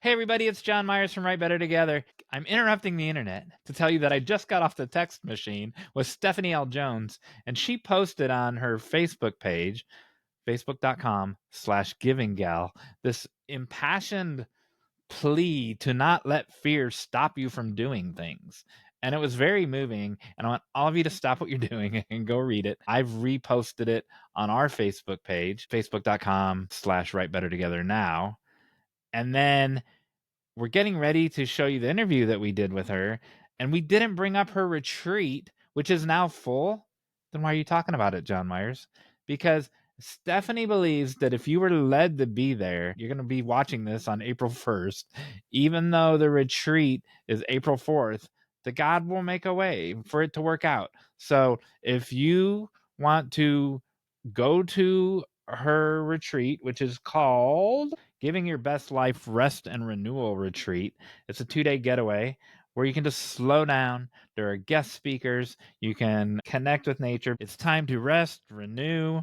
Hey everybody, it's Jon Meyers from Write Better Together. I'm interrupting the internet to tell you that I just got off the text machine with Stephanie L. Jones, and she posted on her Facebook page, facebook.com/givinggal, this impassioned plea to not let fear stop you from doing things. And it was very moving. And I want all of you to stop what you're doing and go read it. I've reposted it on our Facebook page, facebook.com/write better together now. And then we're getting ready to show you the interview that we did with her. And we didn't bring up her retreat, which is now full. Then why are you talking about it, Jon Meyers? Because Stephanie believes that if you were led to be there, you're going to be watching this on April 1st, even though the retreat is April 4th, that God will make a way for it to work out. So if you want to go to her retreat, which is called Giving Your Best Life Rest and Renewal Retreat, it's a 2-day getaway where you can just slow down. There are guest speakers. You can connect with nature. It's time to rest, renew,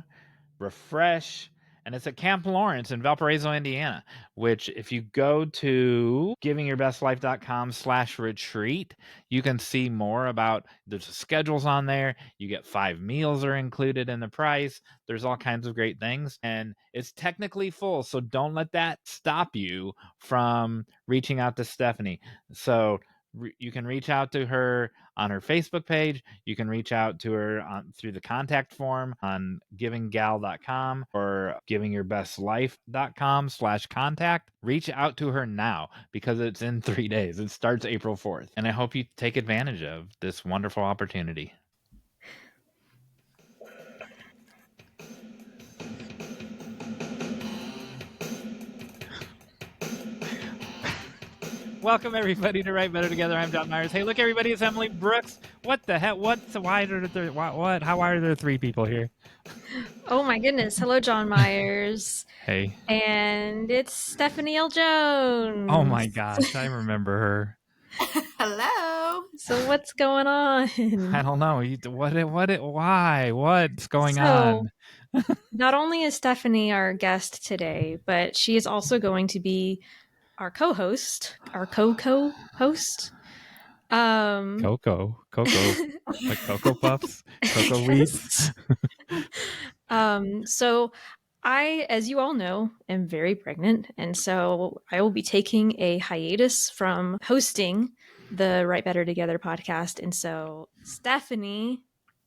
refresh. And it's at Camp Lawrence in Valparaiso, Indiana, which if you go to givingyourbestlife.com/retreat, you can see more about, there's schedules on there. You get 5 meals are included in the price. There's all kinds of great things. And it's technically full. So don't let that stop you from reaching out to Stephanie. So you can reach out to her on her Facebook page. You can reach out to her through the contact form on givinggal.com or givingyourbestlife.com/contact. Reach out to her now because it's in 3 days. It starts April 4th. And I hope you take advantage of this wonderful opportunity. Welcome everybody to Write Better Together. I'm Jon Meyers. Hey, look everybody, it's Emily Brooks. What the heck? Why are there? What? How are there 3 people here? Oh my goodness! Hello, Jon Meyers. Hey. And it's Stephanie L. Jones. Oh my gosh, I remember her. Hello. So what's going on? I don't know. Why? What's going on? Not only is Stephanie our guest today, but she is also going to be our co-host, our co-host. Cocoa, like Cocoa Puffs, Cocoa Wheats. So I, as you all know, am very pregnant, and so I will be taking a hiatus from hosting the Write Better Together podcast. And so Stephanie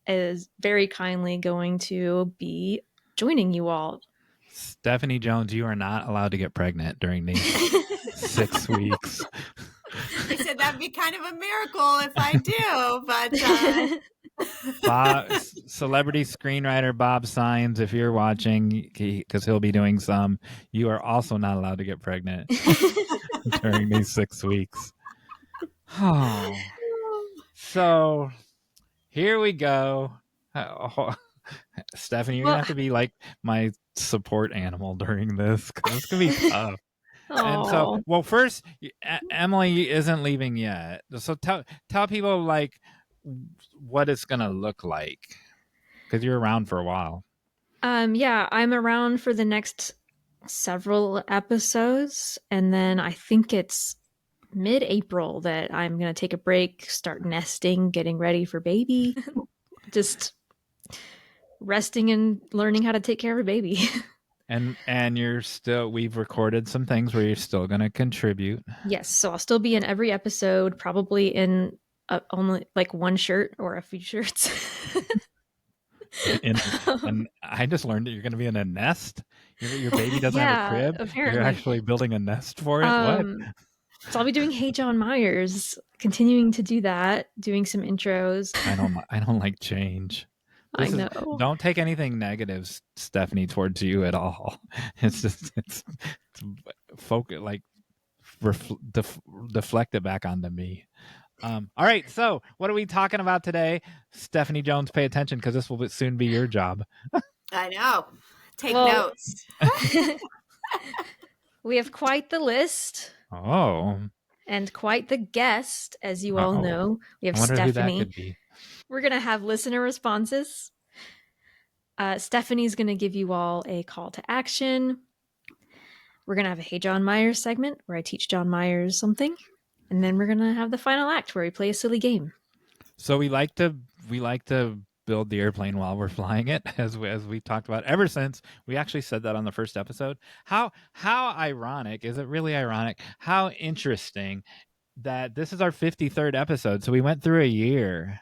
is very kindly going to be joining you all. Stephanie Jones, you are not allowed to get pregnant during these 6 weeks. I said that'd be kind of a miracle if I do, but celebrity screenwriter Bob Signs, if you're watching, because he'll be doing some, you are also not allowed to get pregnant during these 6 weeks. Oh. So here we go. Stephanie, you're gonna have to be like my support animal during this because it's gonna be tough. And so, well, first, Emily isn't leaving yet. So tell people like what it's gonna look like because you're around for a while. Yeah, I'm around for the next several episodes, and then I think it's mid-April that I'm gonna take a break, start nesting, getting ready for baby. Just resting and learning how to take care of a baby. And you're still, we've recorded some things where you're still going to contribute. Yes, so I'll still be in every episode, probably in only like one shirt or a few shirts. And I just learned that you're going to be in a nest. Your baby doesn't have a crib. Apparently. You're actually building a nest for it. What? So I'll be doing Hey Jon Meyers, continuing to do that, doing some intros. I don't like change. I know. Don't take anything negative, Stephanie, towards you at all. It's just it's focus, like deflect it back onto me. All right, so what are we talking about today? Stephanie Jones, pay attention because this will soon be your job. I know. Take notes. We have quite the list. Oh. And quite the guest, as you all know. We have Stephanie. Who that could be. We're going to have listener responses. Stephanie's going to give you all a call to action. We're going to have a Hey Jon Meyers segment where I teach Jon Meyers something. And then we're going to have the final act where we play a silly game. So we like to build the airplane while we're flying it, as we talked about ever since we actually said that on the first episode. How ironic, is it really ironic? How interesting that this is our 53rd episode. So we went through a year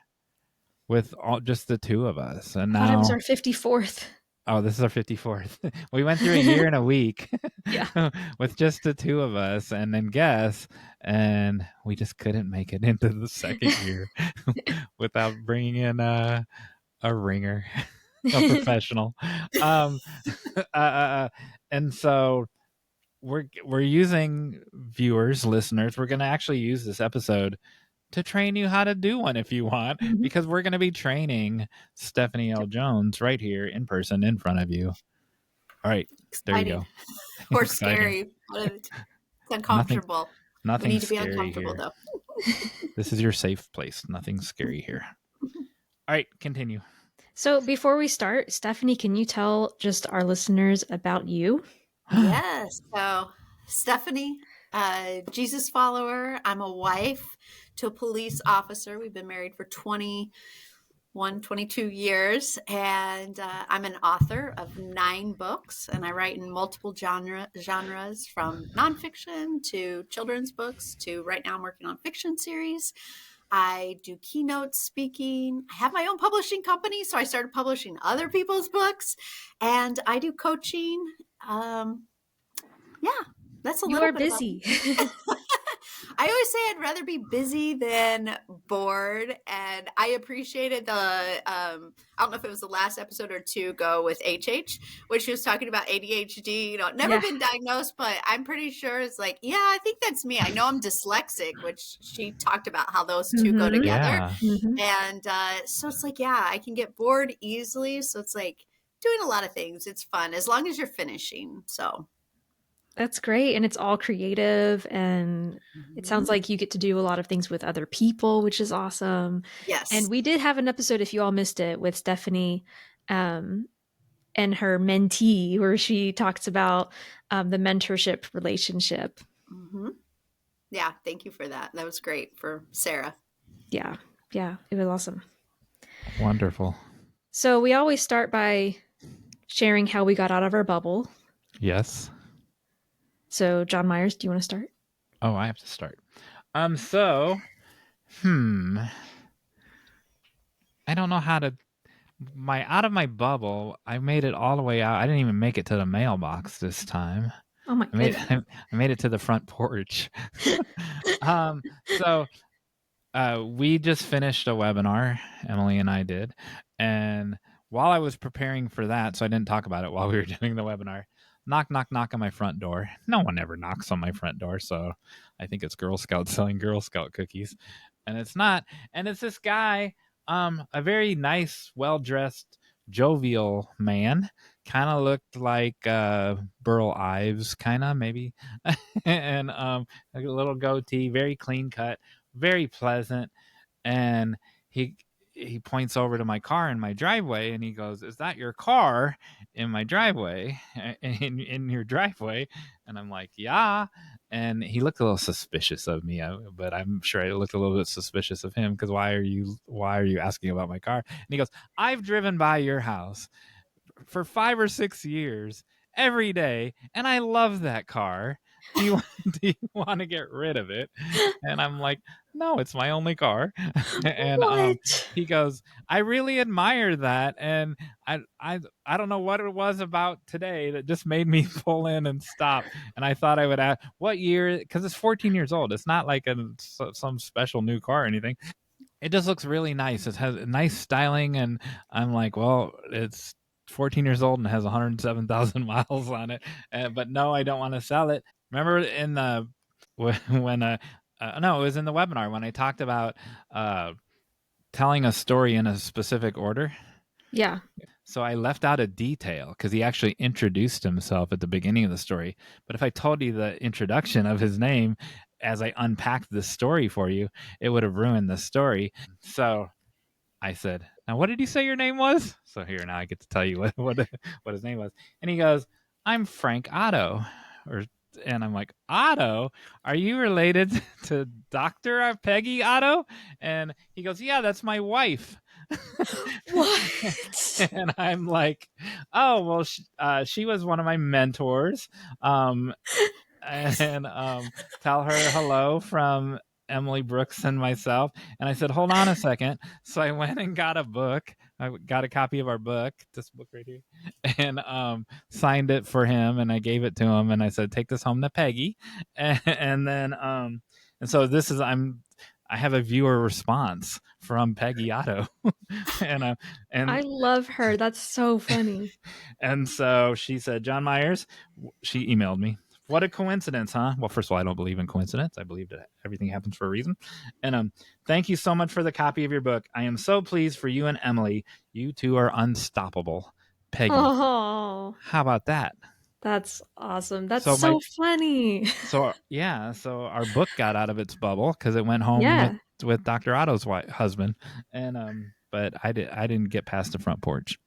with just the two of us, and I thought it was now our 54th. oh, this is our 54th. We went through a year and a week Yeah. with just the two of us, and then guess, and we just couldn't make it into the second year without bringing in a ringer, a professional. And so we're using viewers, listeners. We're going to actually use this episode to train you how to do one if you want, because we're going to be training Stephanie L. Jones right here in person in front of you. All right, Exciting. there you go. Or scary. It's uncomfortable. Nothing we need to be scary uncomfortable, here. though. This is your safe place. Nothing scary here. All right, continue. So before we start, Stephanie, can you tell just our listeners about you? Yes. So, Stephanie, Jesus follower. I'm a wife to a police officer. We've been married for 22 years, and I'm an author of 9 books, and I write in multiple genres, from nonfiction to children's books to right now I'm working on fiction series. I do keynote speaking. I have my own publishing company, so I started publishing other people's books, and I do coaching. Yeah, that's a You little are bit busy. I always say I'd rather be busy than bored, and I appreciated the I don't know if it was the last episode or 2 ago with HH, which she was talking about ADHD. Never been diagnosed, but I'm pretty sure it's like, yeah, I think that's me. I know I'm dyslexic, which she talked about how those two go together. Yeah. And so it's like, yeah, I can get bored easily. So it's like doing a lot of things. It's fun as long as you're finishing. So that's great. And it's all creative. And it sounds like you get to do a lot of things with other people, which is awesome. Yes. And we did have an episode, if you all missed it, with Stephanie and her mentee, where she talks about the mentorship relationship. Yeah. Thank you for that. That was great for Sarah. Yeah. Yeah. It was awesome. Wonderful. So we always start by sharing how we got out of our bubble. Yes. So, Jon Meyers, do you want to start? Oh, I have to start. So, I don't know how to. Out of my bubble, I made it all the way out. I didn't even make it to the mailbox this time. Oh my goodness. I made it to the front porch. So we just finished a webinar, Emily and I did, and while I was preparing for that, so I didn't talk about it while we were doing the webinar. Knock, knock, knock on my front door. No one ever knocks on my front door, so I think it's Girl Scouts selling Girl Scout cookies, and it's not. And it's this guy, a very nice, well-dressed, jovial man. Kind of looked like Burl Ives, kind of maybe, and a little goatee, very clean cut, very pleasant, and he points over to my car in my driveway, and he goes, "Is that your car in my driveway, in your driveway?" And I'm like, "Yeah." And he looked a little suspicious of me, but I'm sure I looked a little bit suspicious of him, because why are you asking about my car? And he goes, "I've driven by your house for 5 or 6 years every day, and I love that car. Do you want to get rid of it?" And I'm like, "No, it's my only car." And he goes, "I really admire that, and I don't know what it was about today that just made me pull in and stop." And I thought I would ask what year, because it's 14 years old. It's not like some special new car or anything. It just looks really nice. It has nice styling, and I'm like, well, it's 14 years old and has 107,000 miles on it. But no, I don't want to sell it. Remember in the when no, it was in the webinar when I talked about telling a story in a specific order. Yeah. So I left out a detail because he actually introduced himself at the beginning of the story. But if I told you the introduction of his name as I unpacked the story for you, it would have ruined the story. So I said, "Now, what did you say your name was?" So now I get to tell you what his name was. And he goes, "I'm Frank Otto," or And I'm like, Otto, are you related to Dr. Peggy Otto? And he goes, yeah, that's my wife. What? And I'm like, oh, well, she was one of my mentors. Um, and tell her hello from Emily Brooks and myself. And I said, hold on a second. So I went and got a book. I got a copy of our book, this book right here, and signed it for him. And I gave it to him. And I said, take this home to Peggy. And then, and so I have a viewer response from Peggy Otto, and I love her. That's so funny. and so she said, Jon Meyers, she emailed me. What a coincidence, huh? Well, first of all, I don't believe in coincidence. I believe that everything happens for a reason. And thank you so much for the copy of your book. I am so pleased for you and Emily. You two are unstoppable. Peggy. Oh, How about that? that's awesome. That's So so funny. So our book got out of its bubble because it went home Yeah. with Dr. Otto's husband, and but I didn't get past the front porch.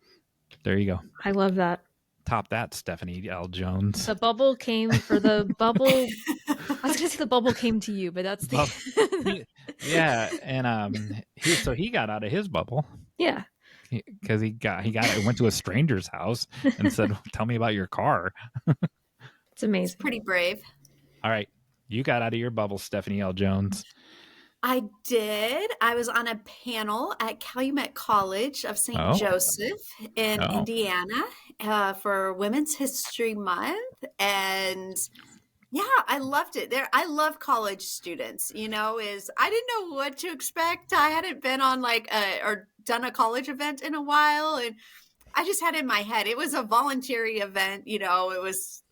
There you go. I love that. Top that, Stephanie L. Jones. The bubble came for the bubble. I was gonna say the bubble came to you, but that's the yeah, and he got out of his bubble. Yeah. Because he went to a stranger's house and said, "Tell me about your car." It's amazing. It's pretty brave. All right, you got out of your bubble, Stephanie L. Jones. I did. I was on a panel at Calumet College of St. Joseph in Indiana for Women's History Month. And yeah, I loved it. I love college students, I didn't know what to expect. I hadn't been on or done a college event in a while. And I just had in my head, it was a voluntary event, it was,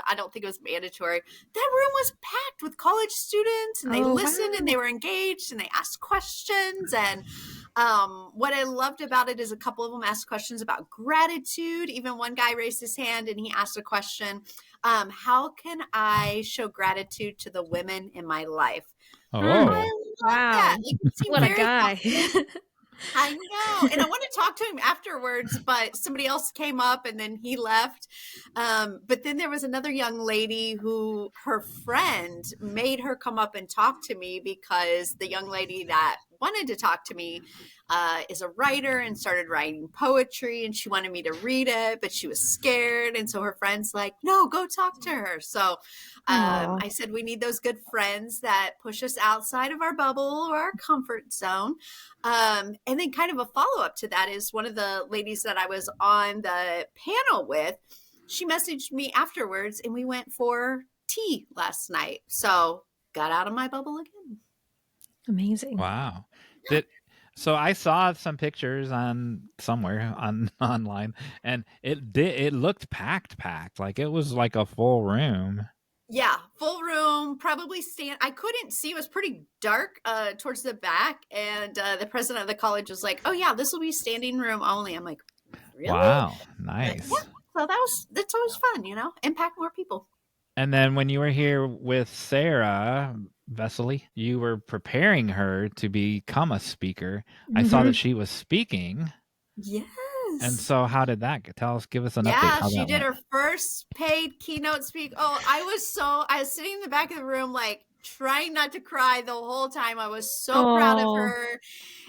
I don't think it was mandatory. That room was packed with college students, and they listened and they were engaged and they asked questions. And what I loved about it is a couple of them asked questions about gratitude. Even one guy raised his hand and he asked a question, how can I show gratitude to the women in my life? Oh, wow. That. What a guy. I know. And I want to talk to him afterwards, but somebody else came up and then he left. But then there was another young lady who her friend made her come up and talk to me because the young lady that wanted to talk to me is a writer and started writing poetry, and she wanted me to read it, but she was scared. And so her friend's like, no, go talk to her. So I said, we need those good friends that push us outside of our bubble or our comfort zone. And then kind of a follow-up to that is one of the ladies that I was on the panel with, she messaged me afterwards and we went for tea last night. So got out of my bubble again. Amazing. Wow. So I saw some pictures on somewhere online, and it looked packed. Like it was like a full room. Yeah, full room, probably I couldn't see, it was pretty dark towards the back. And the president of the college was like, oh yeah, this will be standing room only. I'm like, really? Wow, nice. So that's always fun, impact more people. And then when you were here with Sarah Vesely, you were preparing her to become a speaker. Mm-hmm. I saw that she was speaking. Yes. And so how did that go? Give us an update. Yeah, she did her first paid keynote speak. Oh, I was sitting in the back of the room, like trying not to cry the whole time. I was so proud of her.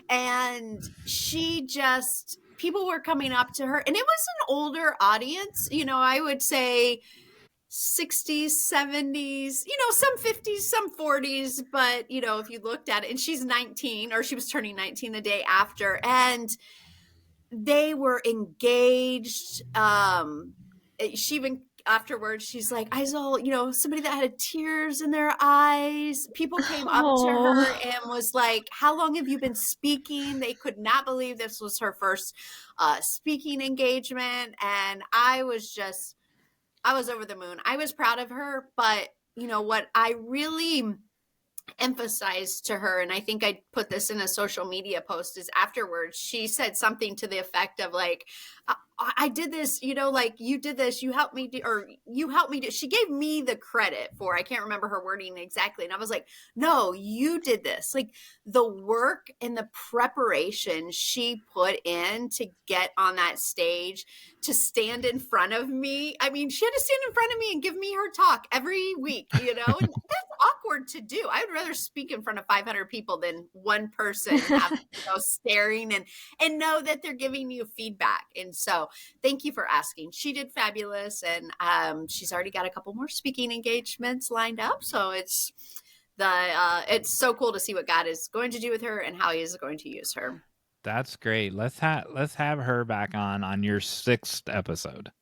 And people were coming up to her, and it was an older audience. I would say 60s, 70s, some 50s, some 40s. But, if you looked at it, and she's 19, or she was turning 19 the day after. And they were engaged. She even afterwards, she's like, I saw, somebody that had tears in their eyes. People came up to her and was like, how long have you been speaking? They could not believe this was her first speaking engagement. And I was over the moon. I was proud of her. But, what I really emphasized to her, and I think I put this in a social media post, is afterwards she said something to the effect of like, I did this, like you did this, you helped me do, or you helped me do. She gave me the credit for, I can't remember her wording exactly. And I was like, no, you did this. Like the work and the preparation she put in to get on that stage, to stand in front of me. I mean, she had to stand in front of me and give me her talk every week, and that's awkward to do. I would rather speak in front of 500 people than one person have staring and know that they're giving you feedback. And so thank you for asking. She did fabulous, and she's already got a couple more speaking engagements lined up. So it's so cool to see what God is going to do with her and how he is going to use her. That's great. Let's have her back on your 6th episode.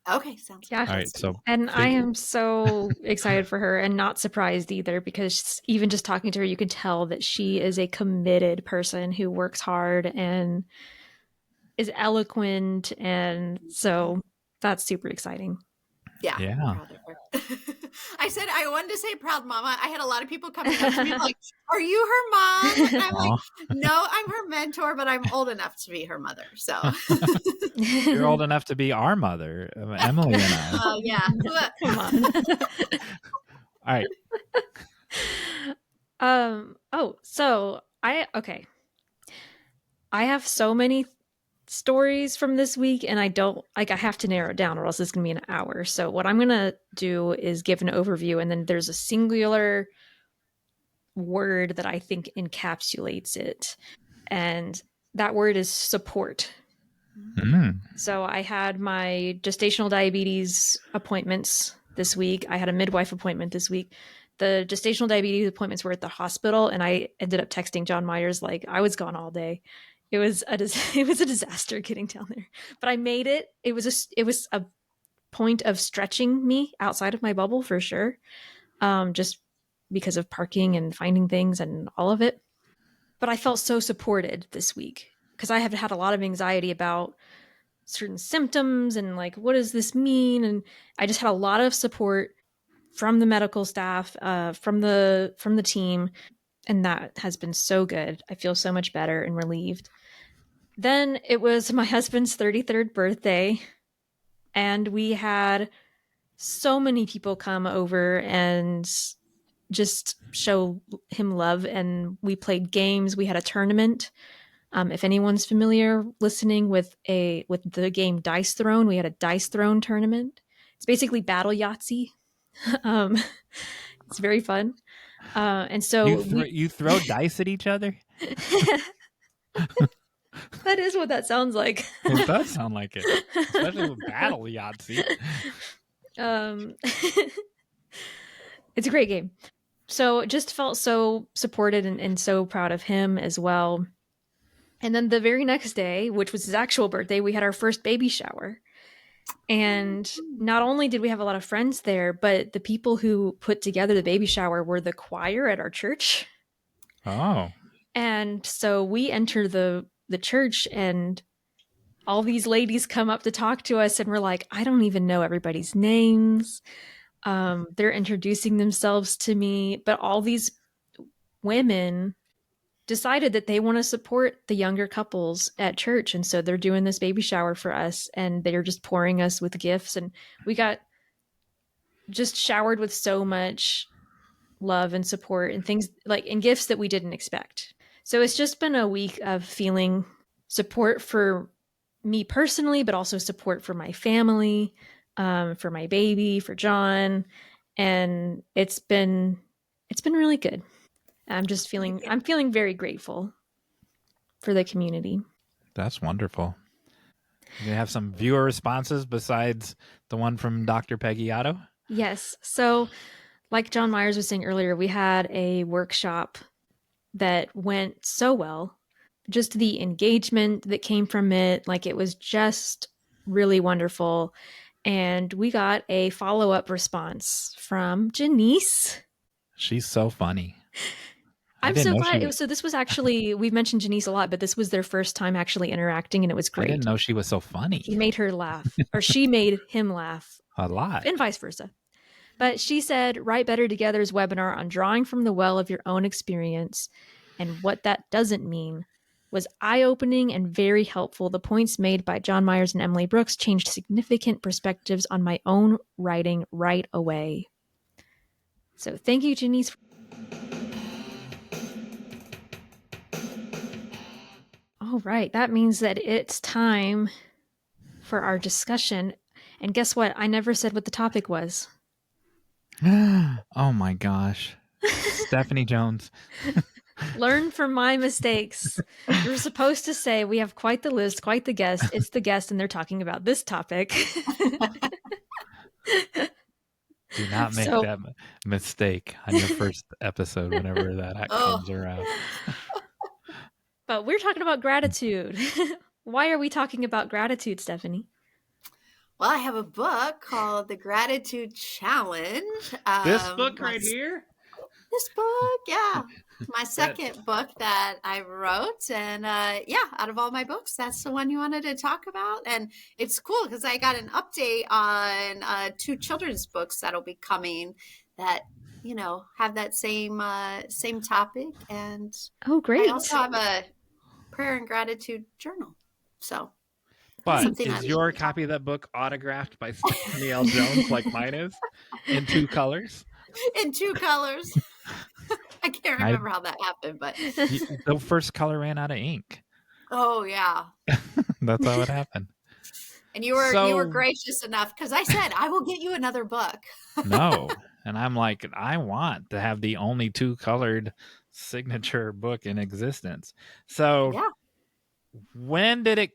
Okay, sounds Yeah. good. All right, so And I am so excited for her and not surprised either, because even just talking to her, you can tell that she is a committed person who works hard and is eloquent. And so that's super exciting. Yeah. I'm proud of her. I said I wanted to say proud mama. I had a lot of people coming up to me like, "Are you her mom?" And I'm like, "No, I'm her mentor, but I'm old enough to be her mother." So you're old enough to be our mother, Emily and I. Oh yeah. Come on. All right. I have so many stories from this week, and I have to narrow it down or else it's gonna be an hour. So what I'm gonna do is give an overview, and then there's a singular word that I think encapsulates it, and that word is support. So I had my gestational diabetes appointments this week. I had a midwife appointment this week. The gestational diabetes appointments were at the hospital, and I ended up texting Jon Meyers like I was gone all day. It was a disaster getting down there, but I made it. It was a point of stretching me outside of my bubble for sure, just because of parking and finding things and all of it. But I felt so supported this week because I have had a lot of anxiety about certain symptoms and like, what does this mean? And I just had a lot of support from the medical staff, from the team, and that has been so good. I feel so much better and relieved. Then it was my husband's 33rd birthday, and we had so many people come over and just show him love, and we played games. We had a tournament. If anyone's familiar listening with the game Dice Throne, we had a Dice Throne tournament. It's basically battle Yahtzee. It's very fun. And so you throw dice at each other? That is what that sounds like. It does sound like it, especially with battle Yahtzee. It's a great game. So just felt so supported and so proud of him as well. And then the very next day, which was his actual birthday, we had our first baby shower. And not only did we have a lot of friends there, but the people who put together the baby shower were the choir at our church. Oh. And so we enter the church, and all these ladies come up to talk to us, and we're like, I don't even know everybody's names. They're introducing themselves to me, but all these women decided that they want to support the younger couples at church. And so they're doing this baby shower for us, and they're just pouring us with gifts. And we got just showered with so much love and support and things like, and gifts that we didn't expect. So it's just been a week of feeling support for me personally, but also support for my family, for my baby, for John. And it's been really good. I'm feeling very grateful for the community. That's wonderful. You have some viewer responses besides the one from Dr. Peggy Otto? Yes. So like Jon Meyers was saying earlier, we had a workshop that went so well. Just the engagement that came from it, like it was just really wonderful. And we got a follow-up response from Janice. She's so funny. I'm so glad. So this was actually, we've mentioned Janice a lot, but this was their first time actually interacting, and it was great. I didn't know she was so funny. He made her laugh, or she made him laugh. A lot. And vice versa. But she said, Write Better Together's webinar on drawing from the well of your own experience and what that doesn't mean was eye-opening and very helpful. The points made by Jon Meyers and Emily Brooks changed significant perspectives on my own writing right away. So thank you, Janice. All right. That means that it's time for our discussion. And guess what? I never said what the topic was. Oh my gosh. Stephanie Jones. Learn from my mistakes. You were supposed to say, we have quite the list, quite the guest. It's the guest, and they're talking about this topic. Do not make that mistake on your first episode whenever that comes around. But we're talking about gratitude. Why are we talking about gratitude, Stephanie? Well, I have a book called The Gratitude Challenge. This book right here? This book, yeah. My second book that I wrote. And out of all my books, that's the one you wanted to talk about. And it's cool because I got an update on 2 children's books that'll be coming that, have that same topic. And great. I also have a prayer and gratitude journal. So. But is your copy of that book autographed by Stephanie L. Jones like mine is? In 2 colors? In 2 colors. I can't remember how that happened, but the first color ran out of ink. Oh yeah. That's how it happened. And you were gracious enough because I said I will get you another book. No. And I'm like, I want to have the only 2-colored signature book in existence. So when did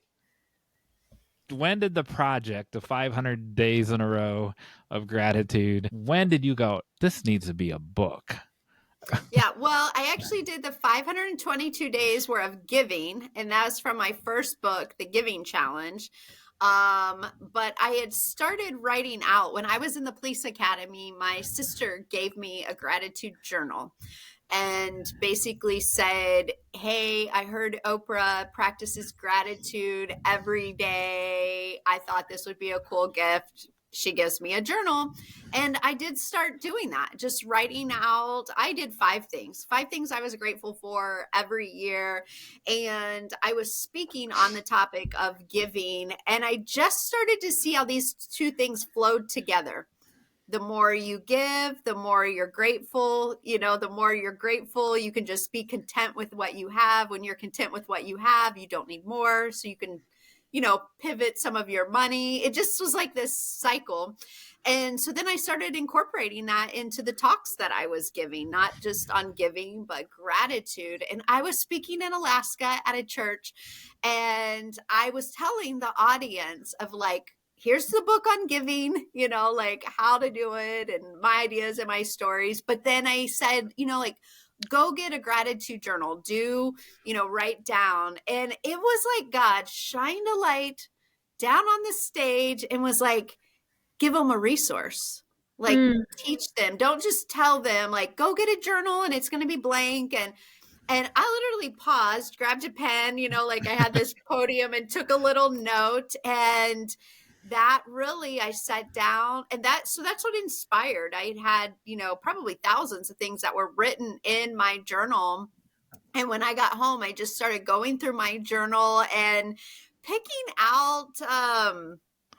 the project, the 500 days in a row of gratitude, when did you go, this needs to be a book? Yeah, well, I actually did the 522 days worth of giving, and that was from my first book, The Giving Challenge. But I had started writing out when I was in the police academy. My sister gave me a gratitude journal and basically said, hey, I heard Oprah practices gratitude every day. I thought this would be a cool gift. She gives me a journal. And I did start doing that, just writing out. I did 5 things I was grateful for every year. And I was speaking on the topic of giving. And I just started to see how these 2 things flowed together. The more you give, the more you're grateful. The more you're grateful, you can just be content with what you have. When you're content with what you have, you don't need more. So you can, pivot some of your money. It just was like this cycle. And so then I started incorporating that into the talks that I was giving, not just on giving, but gratitude. And I was speaking in Alaska at a church, and I was telling the audience of here's the book on giving, how to do it and my ideas and my stories. But then I said, go get a gratitude journal, write down. And it was like God shined a light down on the stage and was like, give them a resource, teach them. Don't just tell them go get a journal and it's going to be blank. And I literally paused, grabbed a pen, I had this podium and took a little note. And that really, I sat down and that's what inspired. I had, probably thousands of things that were written in my journal. And when I got home, I just started going through my journal and picking out,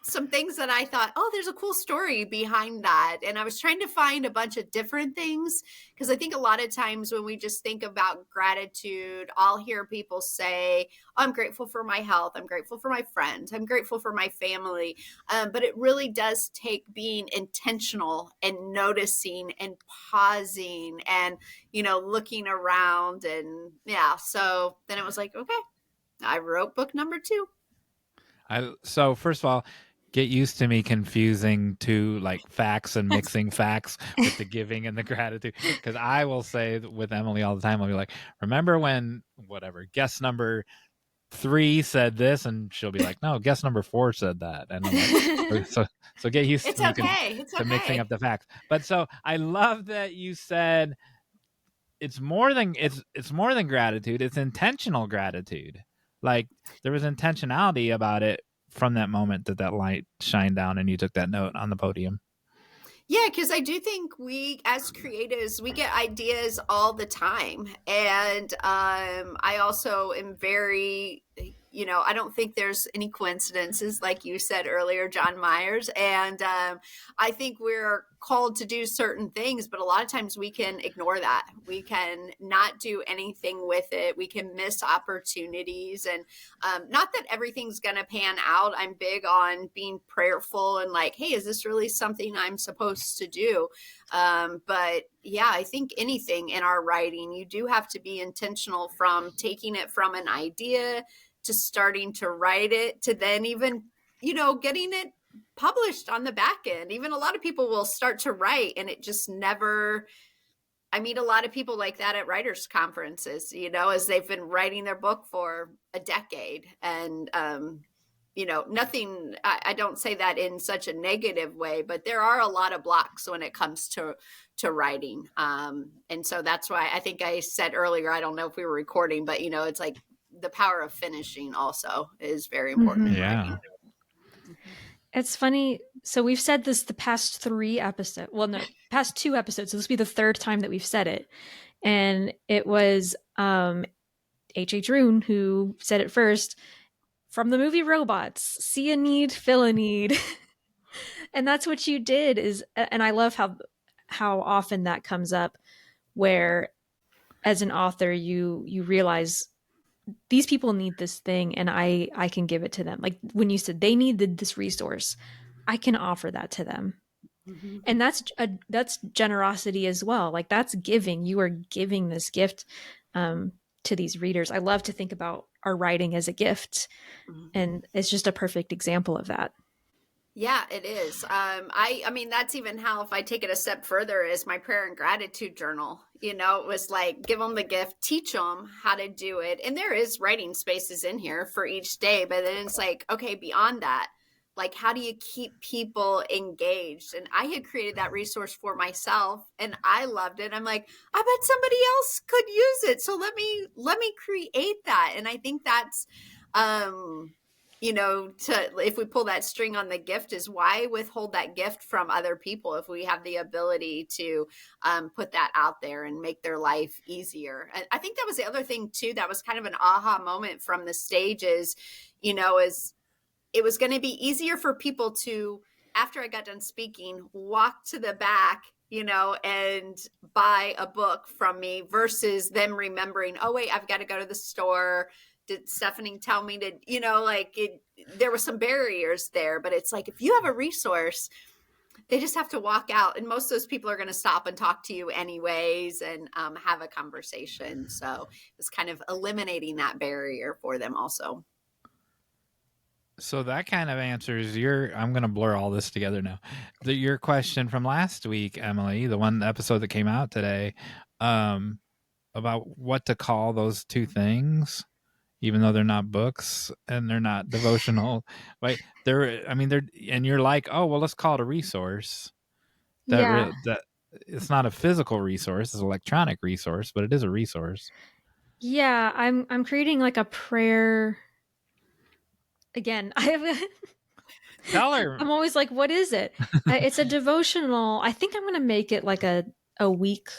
some things that I thought, oh, there's a cool story behind that. And I was trying to find a bunch of different things because I think a lot of times when we just think about gratitude, I'll hear people say, oh, I'm grateful for my health. I'm grateful for my friends. I'm grateful for my family. But it really does take being intentional and noticing and pausing and, looking around. And so then it was like, okay, I wrote book number 2. So first of all, get used to me confusing 2 facts and mixing facts with the giving and the gratitude. Because I will say with Emily all the time, I'll be like, remember when guest number 3 said this, and she'll be like, no, guest number 4 said that. And I'm like, so get used to mixing up the facts. But so I love that you said it's more than gratitude. It's intentional gratitude. There was intentionality about it from that moment that light shined down and you took that note on the podium. Yeah, because I do think we as creatives, we get ideas all the time. And I also am very I don't think there's any coincidences, like you said earlier, Jon Meyers. And I think we're called to do certain things, but a lot of times we can ignore that. We can not do anything with it. We can miss opportunities. And not that everything's going to pan out. I'm big on being prayerful and like, hey, is this really something I'm supposed to do? But yeah, I think anything in our writing, you do have to be intentional, from taking it from an idea to starting to write it, to then even, getting it published on the back end. Even a lot of people will start to write and it just never. I meet a lot of people like that at writers' conferences, as they've been writing their book for a decade. And nothing, I don't say that in such a negative way, but there are a lot of blocks when it comes to writing. And so that's why I think I said earlier, I don't know if we were recording, but it's like the power of finishing also is very important in writing. It's funny. So we've said this the past 3 episodes. Well, no, past 2 episodes. So this will be the 3rd time that we've said it. And it was H.H. Rune who said it first. From the movie Robots, see a need, fill a need. And that's what you did. And I love how often that comes up, where as an author you realize these people need this thing and I can give it to them. Like when you said they needed this resource, I can offer that to them. Mm-hmm. And that's generosity as well. Like that's giving. You are giving this gift to these readers. I love to think about our writing as a gift. Mm-hmm. And it's just a perfect example of that. Yeah, it is. I mean, that's even how, if I take it a step further, is my prayer and gratitude journal. It was like, give them the gift, teach them how to do it. And there is writing spaces in here for each day, but then it's like, okay, beyond that, like, how do you keep people engaged? And I had created that resource for myself and I loved it. I'm like, I bet somebody else could use it. So let me create that. And I think that's, if we pull that string on the gift, is why withhold that gift from other people if we have the ability to put that out there and make their life easier. And I think that was the other thing too, that was kind of an aha moment from the stage is it was going to be easier for people to, after I got done speaking, walk to the back, and buy a book from me versus them remembering, oh wait, I've got to go to the store. Did Stephanie tell me to, there were some barriers there, but it's like, if you have a resource, they just have to walk out. And most of those people are going to stop and talk to you anyways and have a conversation. So it's kind of eliminating that barrier for them also. So that kind of answers I'm going to blur all this together now. Your question from last week, Emily, the one episode that came out today, about what to call those 2 things. Even though they're not books and they're not devotional, right? And you're like, oh, well, let's call it a resource. That it's not a physical resource; it's an electronic resource, but it is a resource. Yeah, I'm creating like a prayer. Again, Tell her. I'm always like, what is it? It's a devotional. I think I'm going to make it like a week,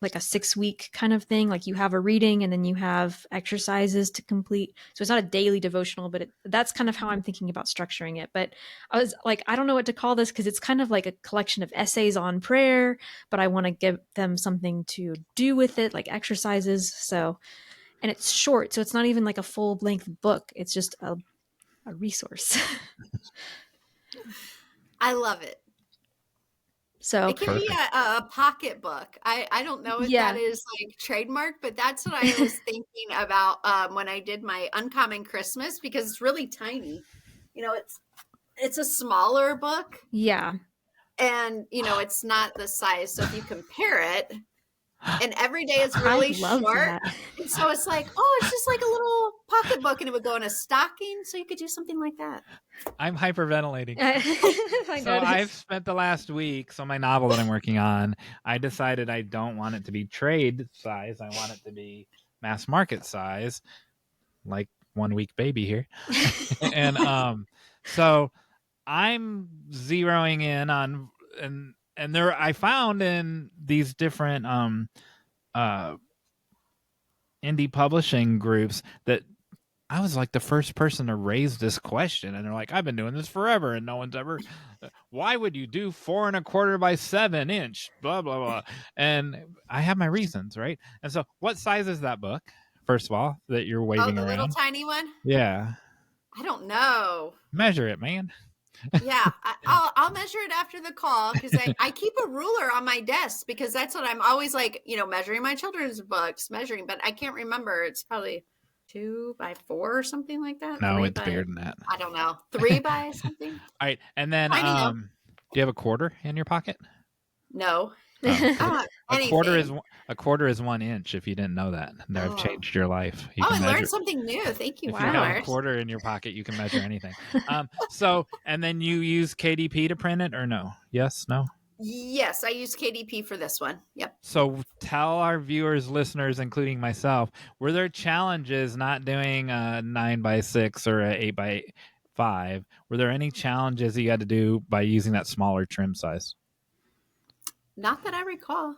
like a 6-week kind of thing. Like you have a reading and then you have exercises to complete. So it's not a daily devotional, but that's kind of how I'm thinking about structuring it. But I was like, I don't know what to call this because it's kind of like a collection of essays on prayer, but I want to give them something to do with it, like exercises. So, and it's short. So it's not even like a full length book. It's just a resource. I love it. So it can be a pocket book. I don't know if that is like trademark, but that's what I was thinking about when I did my Uncommon Christmas, because it's really tiny. It's a smaller book. Yeah. And, it's not the size. So if you compare it, and every day is really short. And so it's like, oh, it's just like a little pocketbook, and it would go in a stocking. So you could do something like that. I'm hyperventilating. So I've spent the last week, so my novel that I'm working on, I decided I don't want it to be trade size. I want it to be mass market size, like 1 week baby here. And so I'm zeroing in on, and there I found in these different indie publishing groups that I was like the first person to raise this question, and they're like, I've been doing this forever, and no one's ever. Why would you do 4¼ by 7 inch? Blah blah blah. And I have my reasons, right? And so, what size is that book? First of all, that you're Oh, waving the little around. tiny one? Yeah, I don't know. measure it, man. Yeah, I'll measure it after the call because I keep a ruler on my desk because that's what I'm always like, measuring my children's books, but I can't remember. It's probably 2x4 or something like that. No, Three it's by, bigger than that. I don't know, 3 by something. All right, and then Tiny though. do you have a quarter in your pocket? No. Oh, I don't have a quarter is 1 inch. If you didn't know that, I've changed your life. You can I measure. learned something new. Thank you. If you have a quarter in your pocket, you can measure anything. And then you use KDP to print it, or no? Yes, no. Yes, I use KDP for this one. Yep. So tell our viewers, listeners, including myself, were there challenges not doing a 9x6 or a 8x5? Were there any challenges you had to do by using that smaller trim size? Not that I recall.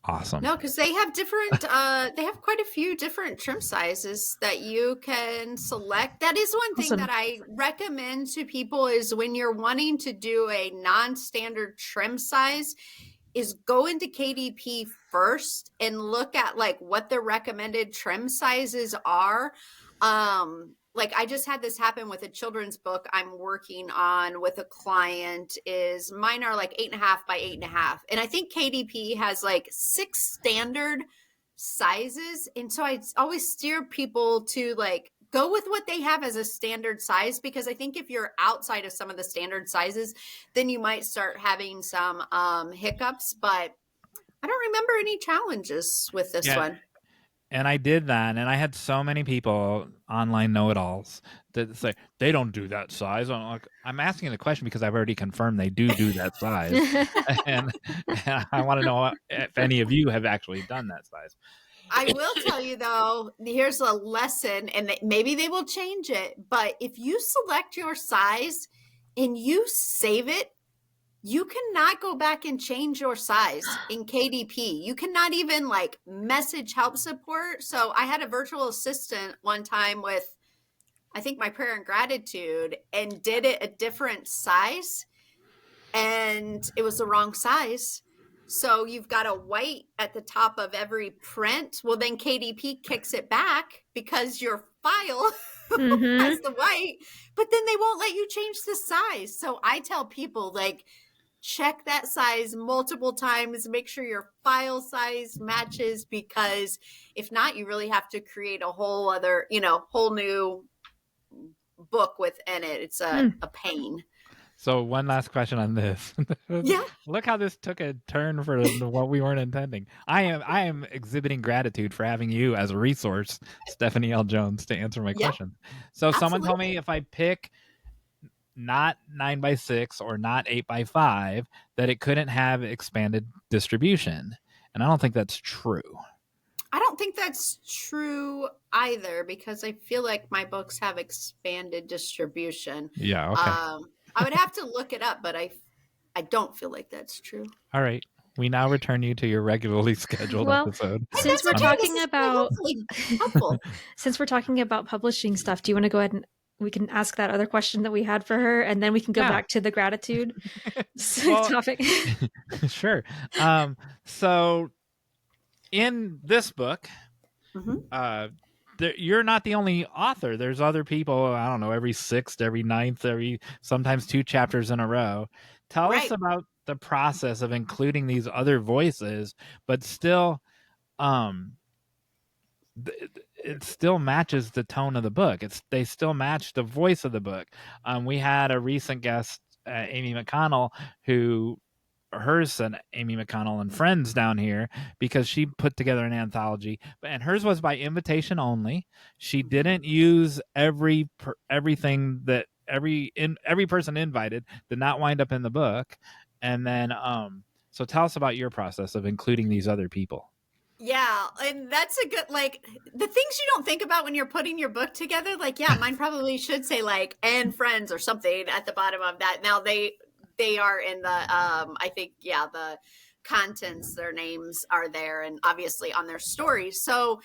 Awesome. No, because they have different, they have quite a few different trim sizes that you can select. That is one thing that I recommend to people is when you're wanting to do a non-standard trim size is go into KDP first and look at like what the recommended trim sizes are. Like I just had this happen with a children's book I'm working on with a client is mine are like 8.5 by 8.5. And I think KDP has like 6 standard sizes. And so I always steer people to like go with what they have as a standard size, because I think if you're outside of some of the standard sizes, then you might start having some hiccups, but I don't remember any challenges with this one. And I did that, and I had so many people, online know-it-alls, that say they don't do that size. I'm asking the question because I've already confirmed they do that size, and I want to know if any of you have actually done that size. I will tell you though, here's a lesson, and maybe they will change it. But if you select your size and you save it, you cannot go back and change your size in KDP. You cannot even like message help support. So I had a virtual assistant one time with, I think, my prayer and gratitude, and did it a different size, and it was the wrong size. So you've got a white at the top of every print. Well, then KDP kicks it back because your file has the white, but then they won't let you change the size. So I tell people like, check that size multiple times, make sure your file size matches, because if not, you really have to create a whole other, whole new book within it. It's a pain. So one last question on this. Yeah. Look how this took a turn for what we weren't intending. I am exhibiting gratitude for having you as a resource, Stephanie L. Jones, to answer my question. So someone told me if I pick not 9x6 or not 8x5, that it couldn't have expanded distribution. And I don't think that's true. I don't think that's true either, because I feel like my books have expanded distribution. Yeah, okay. I would have to look it up, but I don't feel like that's true. All right. We now return you to your regularly scheduled episode. Since we're talking about since we're talking about publishing stuff, do you want to go ahead and we can ask that other question that we had for her, and then we can go back to the gratitude topic. Sure. So in this book, you're not the only author. There's other people, I don't know, every 6th, every 9th, sometimes 2 chapters in a row. Tell us about the process of including these other voices, but still, it still matches the tone of the book. They still match the voice of the book. We had a recent guest, Amy McConnell, who hers and Amy McConnell and Friends down here, because she put together an anthology, and hers was by invitation only. She didn't use everything that every person invited did not wind up in the book. And then so tell us about your process of including these other people. Yeah, and that's a good, like, the things you don't think about when you're putting your book together, like, yeah, mine probably should say like and Friends or something at the bottom of that. Now they are in the I think, the contents, their names are there, and obviously on their stories. So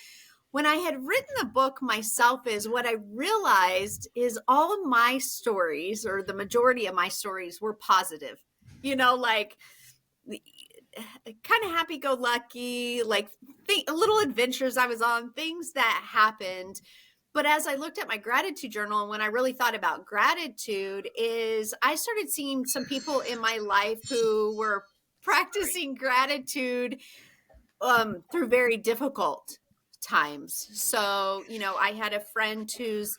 when I had written the book myself is what I realized is all of my stories, or the majority of my stories, were positive. Like kind of happy-go-lucky, like little adventures I was on, things that happened. But as I looked at my gratitude journal, and when I really thought about gratitude, is I started seeing some people in my life who were practicing gratitude through very difficult times. So, I had a friend whose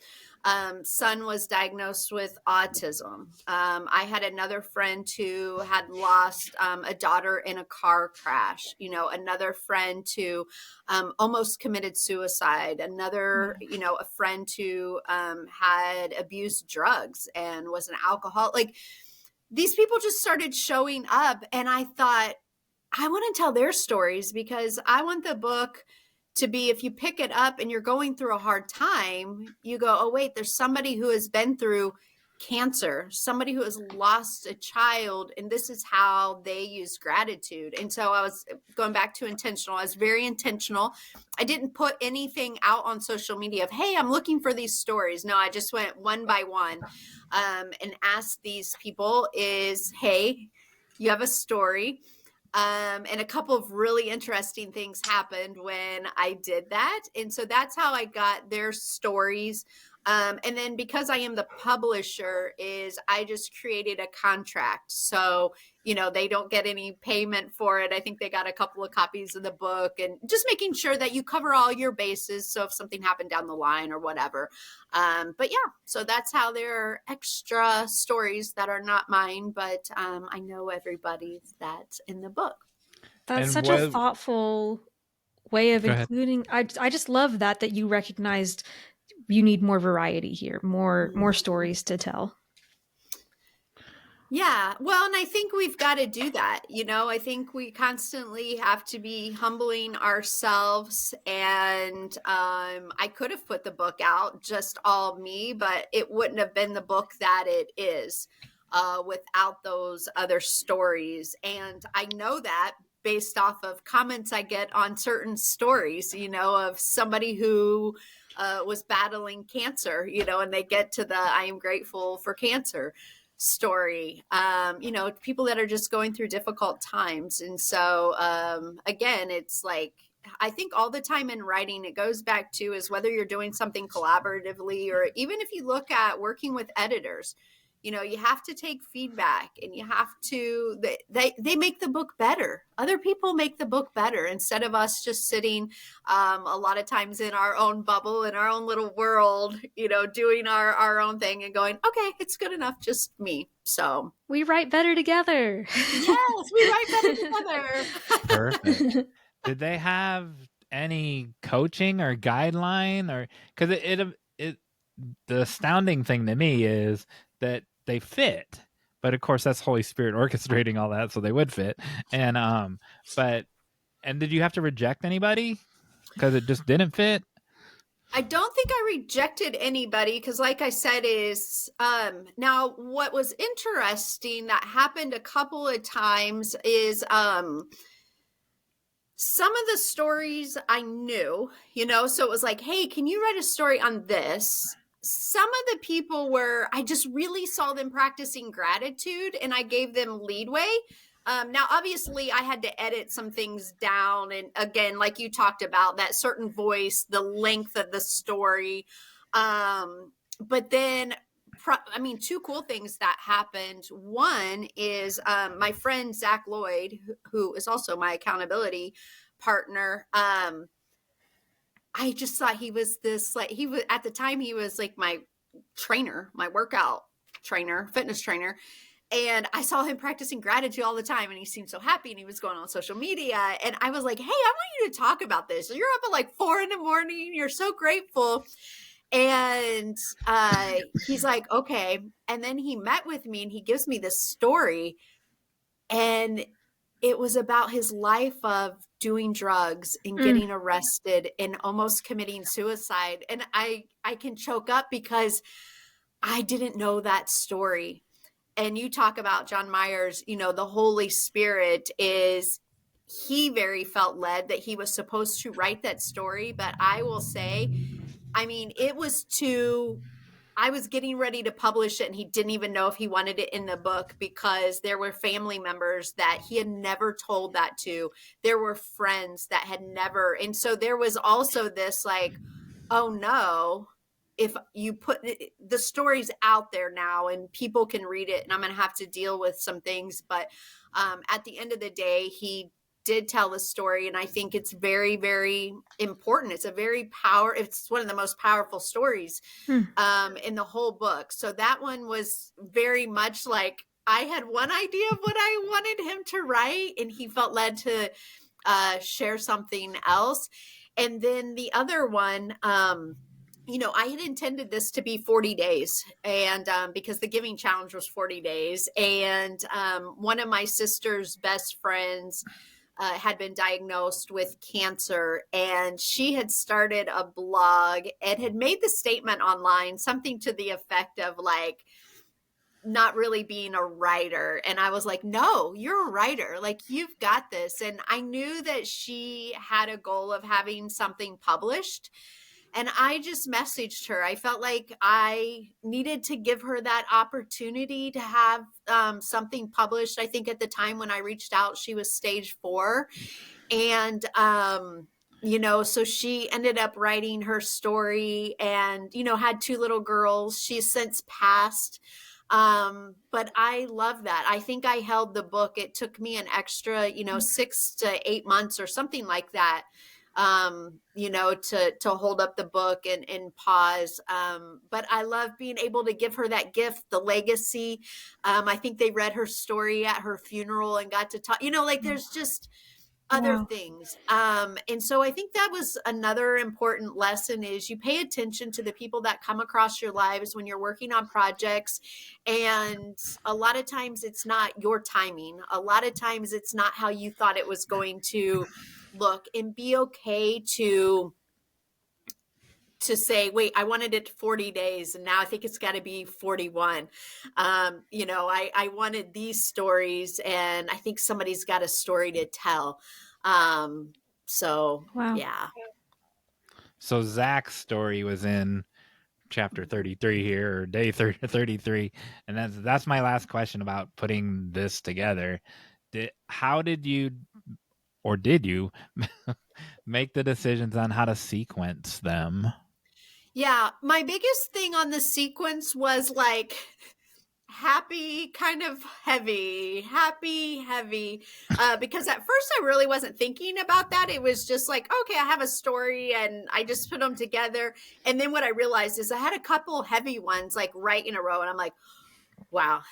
son was diagnosed with autism. I had another friend who had lost a daughter in a car crash. Another friend who almost committed suicide. Another, a friend who had abused drugs and was an alcoholic. Like, these people just started showing up, and I thought, I want to tell their stories, because I want the book to be, if you pick it up and you're going through a hard time, you go, oh, wait, there's somebody who has been through cancer, somebody who has lost a child, and this is how they use gratitude. And so I was going back to intentional. I was very intentional. I didn't put anything out on social media of, hey, I'm looking for these stories. No, I just went one by one and asked these people hey, you have a story. And a couple of really interesting things happened when I did that. And so that's how I got their stories. And then because I am the publisher, is I just created a contract. So, they don't get any payment for it. I think they got a couple of copies of the book, and just making sure that you cover all your bases. So if something happened down the line or whatever. But yeah, so that's how there are extra stories that are not mine, but I know everybody's that's in the book. That's And such a thoughtful way of Go ahead. including. I just love that you recognized you need more variety here, more stories to tell. Yeah. Well, and I think we've got to do that. I think we constantly have to be humbling ourselves. And I could have put the book out just all me, but it wouldn't have been the book that it is without those other stories. And I know that based off of comments I get on certain stories, of somebody who was battling cancer, and they get to the I am grateful for cancer story, people that are just going through difficult times. And so again, it's like, I think all the time in writing, it goes back to is whether you're doing something collaboratively, or even if you look at working with editors, you have to take feedback, and you have to, they make the book better. Other people make the book better, instead of us just sitting a lot of times in our own bubble, in our own little world, doing our own thing and going, okay, it's good enough, just me. So we write better together. Yes, we write better together. Perfect. Did they have any coaching or guideline, or because the astounding thing to me is that they fit, but of course that's Holy Spirit orchestrating all that so they would fit. And and did you have to reject anybody because it just didn't fit? I don't think I rejected anybody, because like I said, is now what was interesting that happened a couple of times is some of the stories I knew, so it was like, hey, can you write a story on this? Some of the people were, I just really saw them practicing gratitude, and I gave them leadway. Now, obviously, I had to edit some things down. And again, like you talked about, that certain voice, the length of the story. But then, two cool things that happened. One is my friend, Zach Lloyd, who is also my accountability partner. I just thought he was this, like, he was, at the time, he was like my trainer, my workout trainer, fitness trainer. And I saw him practicing gratitude all the time, and he seemed so happy, and he was going on social media. And I was like, hey, I want you to talk about this. You're up at like 4 a.m. You're so grateful. And he's like, okay. And then he met with me, and he gives me this story. And it was about his life of doing drugs and getting arrested and almost committing suicide. And I can choke up because I didn't know that story. And you talk about Jon Meyers, the Holy Spirit is, he very felt led that he was supposed to write that story. But I will say, I mean, it was too, I was getting ready to publish it and he didn't even know if he wanted it in the book because there were family members that he had never told that to. There were friends that had never. And so there was also this like, oh no, if you put the stories out there now and people can read it and I'm going to have to deal with some things. But at the end of the day, he did tell the story. And I think it's very, very important. It's it's one of the most powerful stories in the whole book. So that one was very much like I had one idea of what I wanted him to write and he felt led to share something else. And then the other one, I had intended this to be 40 days and because the giving challenge was 40 days. And one of my sister's best friends had been diagnosed with cancer and she had started a blog and had made the statement online, something to the effect of like, not really being a writer. And I was like, no, you're a writer. Like you've got this. And I knew that she had a goal of having something published. And I just messaged her. I felt like I needed to give her that opportunity to have something published. I think at the time when I reached out, she was stage 4. And, so she ended up writing her story and, had 2 little girls. She's since passed. But I love that. I think I held the book. It took me an extra, 6 to 8 months or something like that, to hold up the book and pause. But I love being able to give her that gift, the legacy. I think they read her story at her funeral and got to talk, there's just other things. And so I think that was another important lesson is you pay attention to the people that come across your lives when you're working on projects. And a lot of times it's not your timing. A lot of times it's not how you thought it was going to look, and be okay to say, wait, I wanted it 40 days and now I think it's got to be 41. I wanted these stories and I think somebody's got a story to tell. Yeah. So Zach's story was in chapter 33 here, or day 33. And that's my last question about putting this together. How did you, or did you make the decisions on how to sequence them? Yeah, my biggest thing on the sequence was like happy, kind of heavy, happy, heavy. Because at first I really wasn't thinking about that. It was just like, okay, I have a story and I just put them together. And then what I realized is I had a couple heavy ones like right in a row. And I'm like, wow,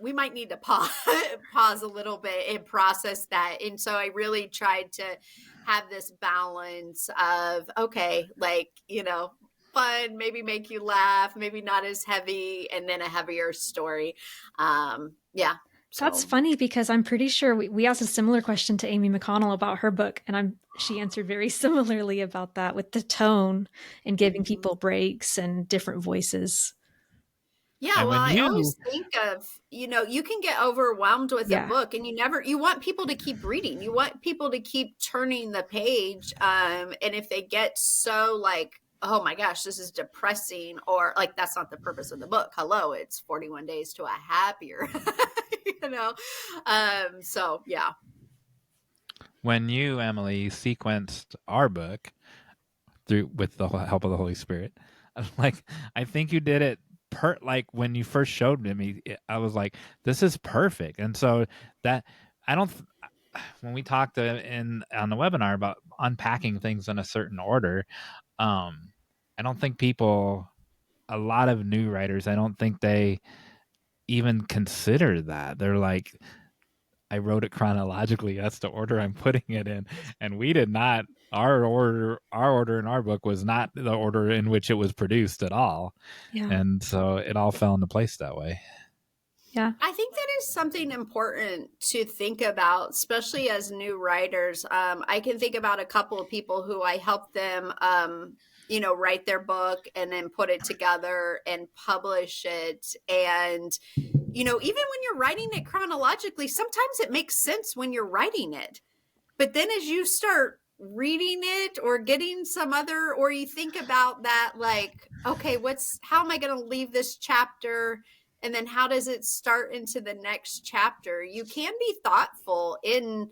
we might need to pause a little bit and process that. And so I really tried to have this balance of, okay, like, fun, maybe make you laugh, maybe not as heavy, and then a heavier story. Yeah. So. That's funny because I'm pretty sure we asked a similar question to Amy McConnell about her book, and she answered very similarly about that with the tone and giving people breaks and different voices. Yeah, well, I always think of, you can get overwhelmed with a book and you want people to keep reading. You want people to keep turning the page. And if they get so like, oh my gosh, this is depressing, or like, that's not the purpose of the book. Hello, it's 41 days to a happier, so yeah. When you, Emily, sequenced our book with the help of the Holy Spirit, I think you did it like when you first showed me, I was like, this is perfect. And so that when we talked on the webinar about unpacking things in a certain order, I don't think a lot of new writers, I don't think they even consider that. They're like, I wrote it chronologically. That's the order I'm putting it in. And we did not. Our order in our book was not the order in which it was produced at all. Yeah. And so it all fell into place that way. Yeah. I think that is something important to think about, especially as new writers. I can think about a couple of people who I helped them, write their book and then put it together and publish it. And even when you're writing it chronologically, sometimes it makes sense when you're writing it. But then as you start reading it or getting some other, or you think about that, like, okay, how am I going to leave this chapter? And then how does it start into the next chapter? You can be thoughtful in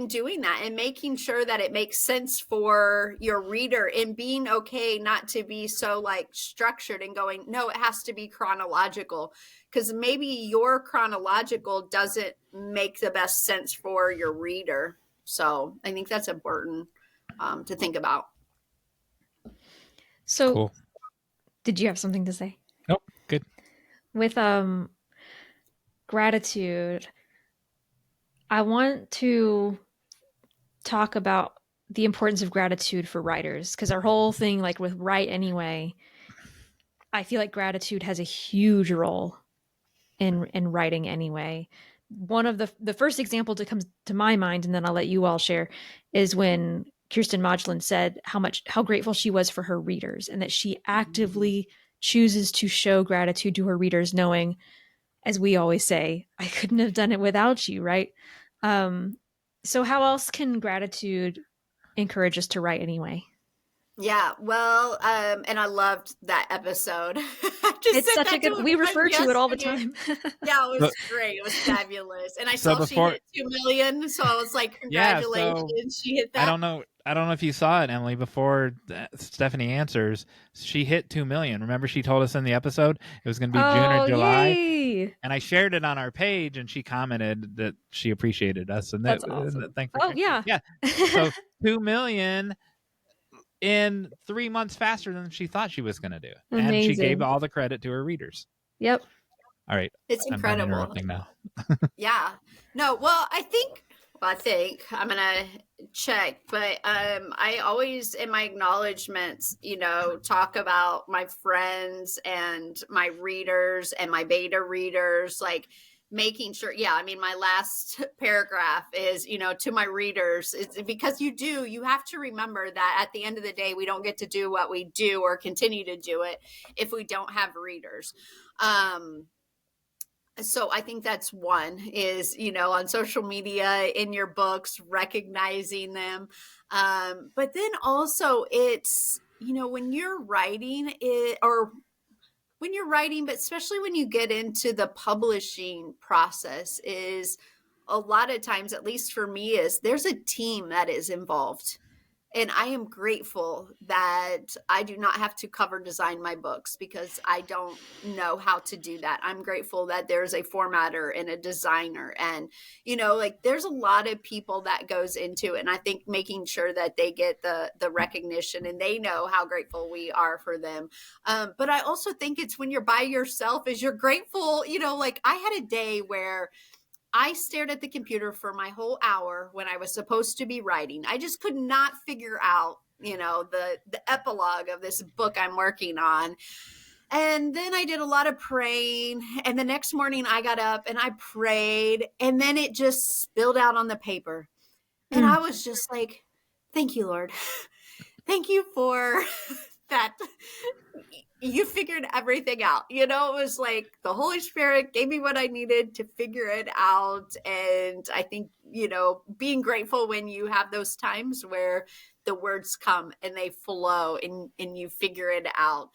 doing that and making sure that it makes sense for your reader, and being okay not to be so like structured and going, no, it has to be chronological, because maybe your chronological doesn't make the best sense for your reader. So I think that's important to think about. So Cool. did you have something to say? Nope. Good. With gratitude, I want to talk about the importance of gratitude for writers, because our whole thing, like with Write Anyway, I feel like gratitude has a huge role in writing anyway. One of the first example that comes to my mind, and then I'll let you all share, is when Kirsten Modulin said how grateful she was for her readers, and that she actively chooses to show gratitude to her readers, knowing, as we always say, I couldn't have done it without you, right? So how else can gratitude encourage us to write anyway? Yeah, well, and I loved that episode. I just It's said such a that to good, a we friend refer to it all the yesterday. time. Yeah, it was But- great. It was fabulous. And I So saw she before- hit 2 million, so I was like, Yeah, so congratulations, she hit that. I don't know if you saw it, Emily. Before Stephanie answers, she hit 2 million. Remember, she told us in the episode it was going to be June or July, Yay! and I shared it on our page, and she commented that she appreciated us, and That's awesome. thank for Oh yeah, yeah. So 2 million in 3 months faster than she thought she was going to do, and she gave Amazing. all the credit to her readers. Yep. All right, It's I'm done incredible. interrupting now. Yeah. No, well, I think I'm gonna check, but I always in my acknowledgments, talk about my friends and my readers and my beta readers, like making sure, my last paragraph is, to my readers, it's because you have to remember that at the end of the day, we don't get to do what we do or continue to do it if we don't have readers. So I think that's one is, on social media, in your books, recognizing them. But then also it's, when you're writing it, or when you're writing, but especially when you get into the publishing process, is a lot of times, at least for me, is there's a team that is involved. And I am grateful that I do not have to cover design my books, because I don't know how to do that. I'm grateful that there's a formatter and a designer, and, there's a lot of people that goes into it. And I think making sure that they get the recognition and they know how grateful we are for them. But I also think it's when you're by yourself, is you're grateful, like I had a day where I stared at the computer for my whole hour when I was supposed to be writing. I just could not figure out, the epilogue of this book I'm working on. And then I did a lot of praying. And the next morning I got up and I prayed, and then it just spilled out on the paper. And I was just like, thank you, Lord. Thank you for that. You figured everything out. It was like the Holy Spirit gave me what I needed to figure it out. And I think, being grateful when you have those times where the words come and they flow and you figure it out.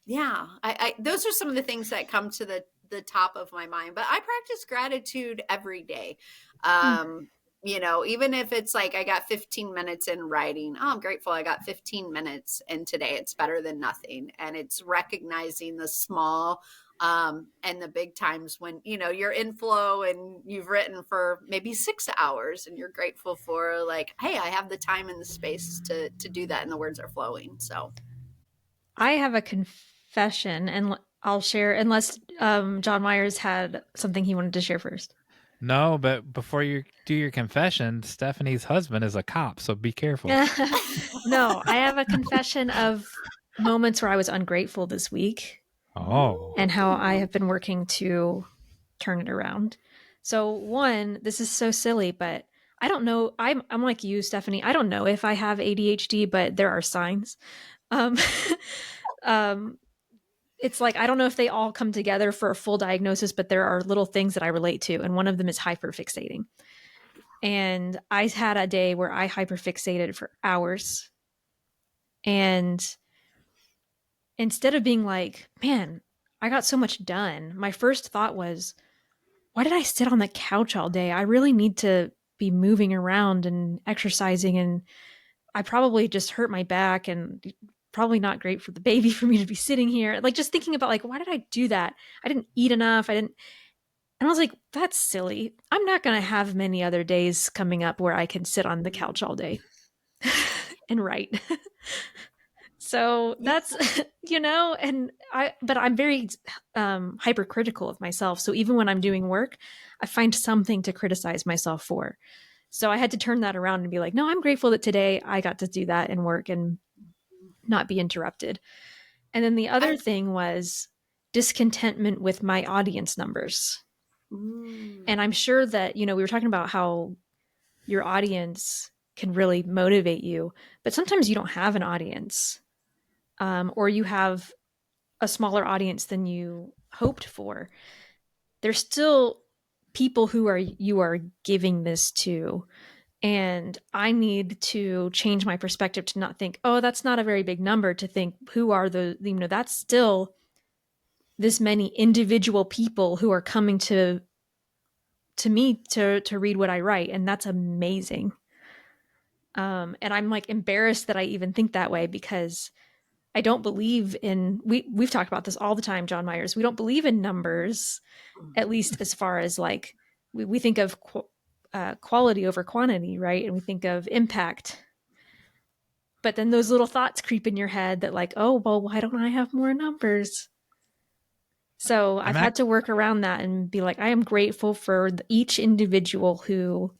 Yeah, I those are some of the things that come to the top of my mind. But I practice gratitude every day. Even if it's like I got 15 minutes in writing, I'm grateful I got 15 minutes in today. It's better than nothing. And it's recognizing the small and the big times when, you're in flow and you've written for maybe 6 hours and you're grateful for, like, hey, I have the time and the space to do that, and the words are flowing. So I have a confession, and I'll share, unless Jon Meyers had something he wanted to share first. No, but before you do your confession, Stephanie's husband is a cop, so be careful. No, I have a confession of moments where I was ungrateful this week. Oh. And how I have been working to turn it around. So one, this is so silly, but I don't know. I'm like you, Stephanie. I don't know if I have ADHD, but there are signs. Um, it's like, I don't know if they all come together for a full diagnosis, but there are little things that I relate to. And one of them is hyperfixating. And I had a day where I hyperfixated for hours. And instead of being like, man, I got so much done, my first thought was, why did I sit on the couch all day? I really need to be moving around and exercising. And I probably just hurt my back and probably not great for the baby for me to be sitting here. Like just thinking about like, why did I do that? I didn't eat enough. And I was like, that's silly. I'm not going to have many other days coming up where I can sit on the couch all day and write. So that's, but I'm very hypercritical of myself. So even when I'm doing work, I find something to criticize myself for. So I had to turn that around and be like, no, I'm grateful that today I got to do that and work and not be interrupted. And then the other thing was discontentment with my audience numbers. And I'm sure that, we were talking about how your audience can really motivate you, but sometimes you don't have an audience, or you have a smaller audience than you hoped for. There's still people who you are giving this to. And I need to change my perspective to not think, oh, that's not a very big number, to think, who are that's still this many individual people who are coming to me to read what I write. And that's amazing. And I'm like embarrassed that I even think that way, because I don't believe in, we've talked about this all the time, Jon Meyers. We don't believe in numbers, at least as far as like, we think of quality over quantity, right? And we think of impact. But then those little thoughts creep in your head that like, oh, well, why don't I have more numbers? So I've had to work around that and be like, I am grateful for each individual who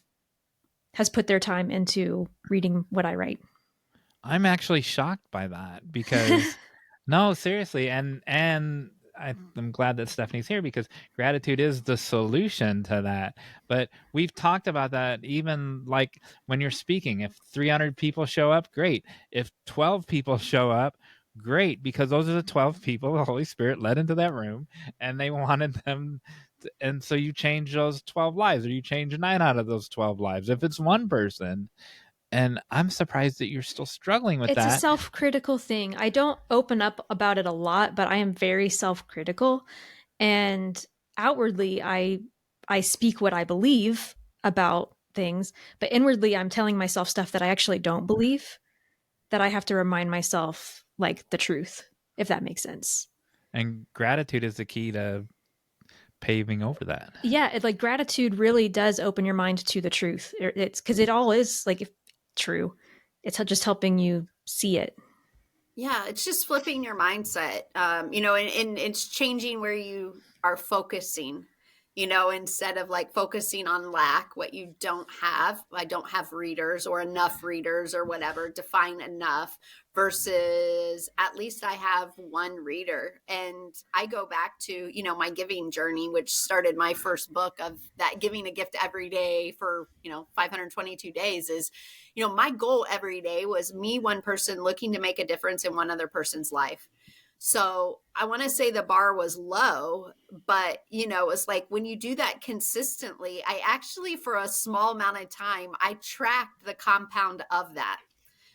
has put their time into reading what I write. I'm actually shocked by that, because no, seriously. And I'm glad that Stephanie's here, because gratitude is the solution to that. But we've talked about that, even like when you're speaking, if 300 people show up, great. If 12 people show up, great, because those are the 12 people the Holy Spirit led into that room, and they wanted them and so you change those 12 lives, or you change 9 out of those 12 lives if it's one person. And I'm surprised that you're still struggling with that. It's a self-critical thing. I don't open up about it a lot, but I am very self-critical. And outwardly, I speak what I believe about things, but inwardly, I'm telling myself stuff that I actually don't believe, that I have to remind myself like the truth, if that makes sense. And gratitude is the key to paving over that. Yeah, like gratitude really does open your mind to the truth. It's because it all is like true. It's just helping you see it. Yeah, it's just flipping your mindset, and it's changing where you are focusing, instead of like focusing on lack, what you don't have. I don't have readers or enough readers or whatever, define enough, versus at least I have one reader. And I go back to, my giving journey, which started my first book of that, giving a gift every day for, 522 days is, my goal every day was me, one person, looking to make a difference in one other person's life. So I want to say the bar was low, but, it's like when you do that consistently, I actually, for a small amount of time, I tracked the compound of that.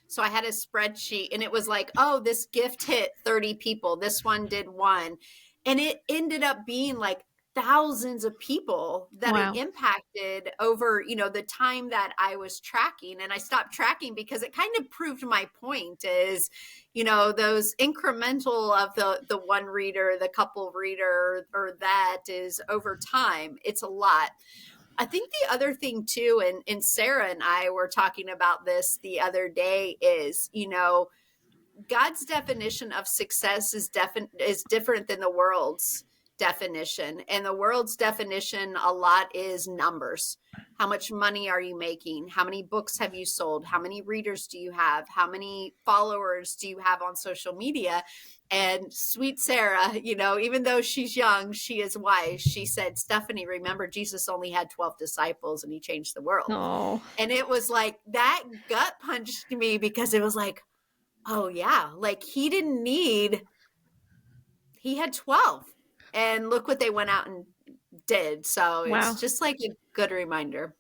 So I had a spreadsheet, and it was like, oh, this gift hit 30 people. This one did 1. And it ended up being like thousands of people that Wow. it impacted over, the time that I was tracking. And I stopped tracking because it kind of proved my point is, those incremental of the one reader, the couple reader, or that is over time. It's a lot. I think the other thing too, and Sarah and I were talking about this the other day, is, God's definition of success is different than the world's definition. And the world's definition a lot is numbers. How much money are you making? How many books have you sold? How many readers do you have? How many followers do you have on social media? And sweet Sarah, even though she's young, she is wise. She said, Stephanie, remember, Jesus only had 12 disciples and he changed the world. Oh. And it was like, that gut punched me, because it was like, oh yeah, like he didn't need he had 12, and look what they went out and did. So Wow. it's just like a good reminder.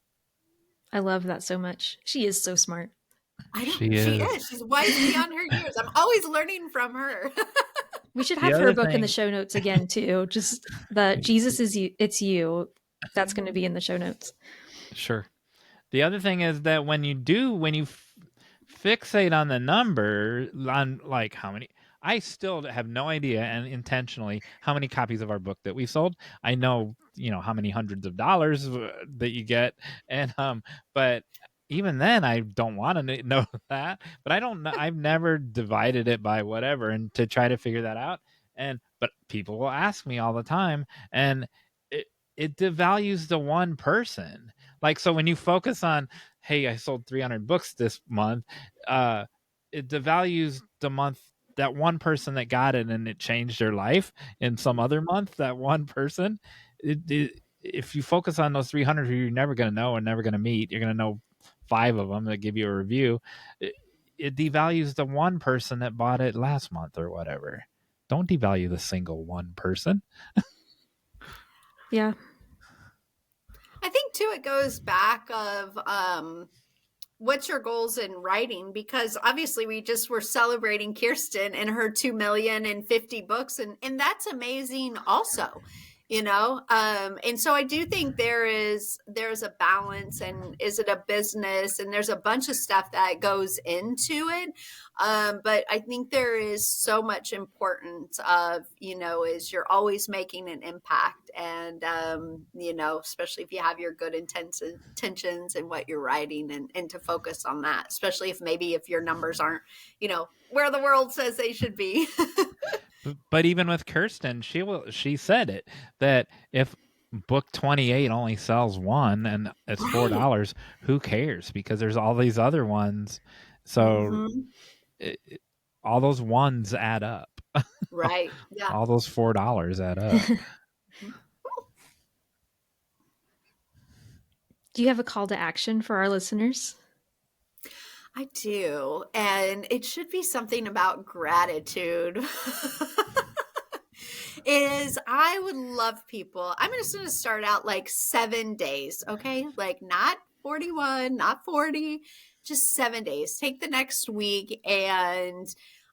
I love that so much. She is so smart. I know She she is. is. She's wise beyond her years. I'm always learning from her. We should The have her other book in the thing, show notes again too. Just the Jesus is you, it's you. That's going to be in the show notes. sure. The other thing is that when you fixate on the number, on like how many, I still have no idea, and intentionally, how many copies of our book that we sold. I know, how many hundreds of dollars that you get, and but even then, I don't want to know that. But I don't know. I've never divided it by whatever, and to try to figure that out. But people will ask me all the time, and it it devalues the one person. Like, so when you focus on, hey, I sold 300 books this month, it devalues the month, that one person that got it and it changed their life in some other month, that one person. If you focus on those 300 who you're never going to know and never going to meet, you're going to know 5 of them that give you a review. It devalues the one person that bought it last month or whatever. Don't devalue the single one person. Yeah. I think too it goes back of what's your goals in writing, because obviously we just were celebrating Kirsten and her 2,050 books, and that's amazing also, and so I do think there's a balance, and is it a business, and there's a bunch of stuff that goes into it, but I think there is so much importance of, is you're always making an impact, and especially if you have your good intentions in what you're writing, and to focus on that, especially if your numbers aren't where the world says they should be. But even with Kirsten, she said it, that if book 28 only sells one and it's Right. $4, who cares? Because there's all these other ones. So all those ones add up. Right. Yeah. All those $4 add up. Do you have a call to action for our listeners? I do. And it should be something about gratitude. I would love people. I'm just going to start out like 7 days, okay? Like not 41, not 40, just 7 days. Take the next week, and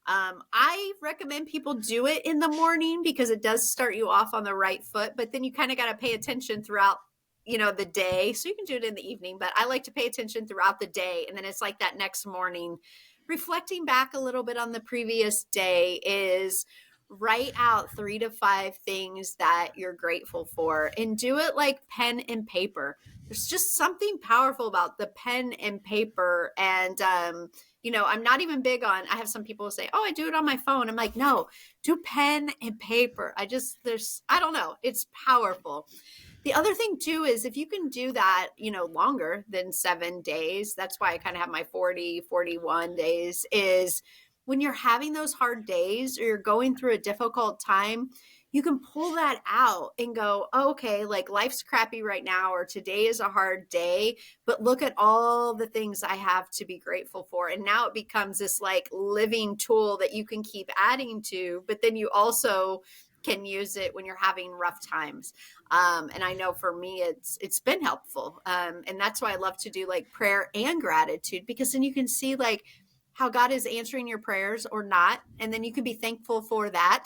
I recommend people do it in the morning because it does start you off on the right foot, but then you kind of got to pay attention throughout the day. So you can do it in the evening, but I like to pay attention throughout the day. And then it's like that next morning, reflecting back a little bit on the previous day, is write out 3 to 5 things that you're grateful for, and do it like pen and paper. There's just something powerful about the pen and paper. And, I'm not even big on, I have some people say, oh, I do it on my phone. I'm like, no, do pen and paper. I don't know. It's powerful. The other thing too is if you can do that, longer than 7 days, that's why I kind of have my 40, 41 days, is when you're having those hard days or you're going through a difficult time, you can pull that out and go, oh, okay, like life's crappy right now, or today is a hard day, but look at all the things I have to be grateful for. And now it becomes this like living tool that you can keep adding to, but then you also can use it when you're having rough times. And I know for me, it's been helpful. And that's why I love to do like prayer and gratitude, because then you can see like how God is answering your prayers or not. And then you can be thankful for that,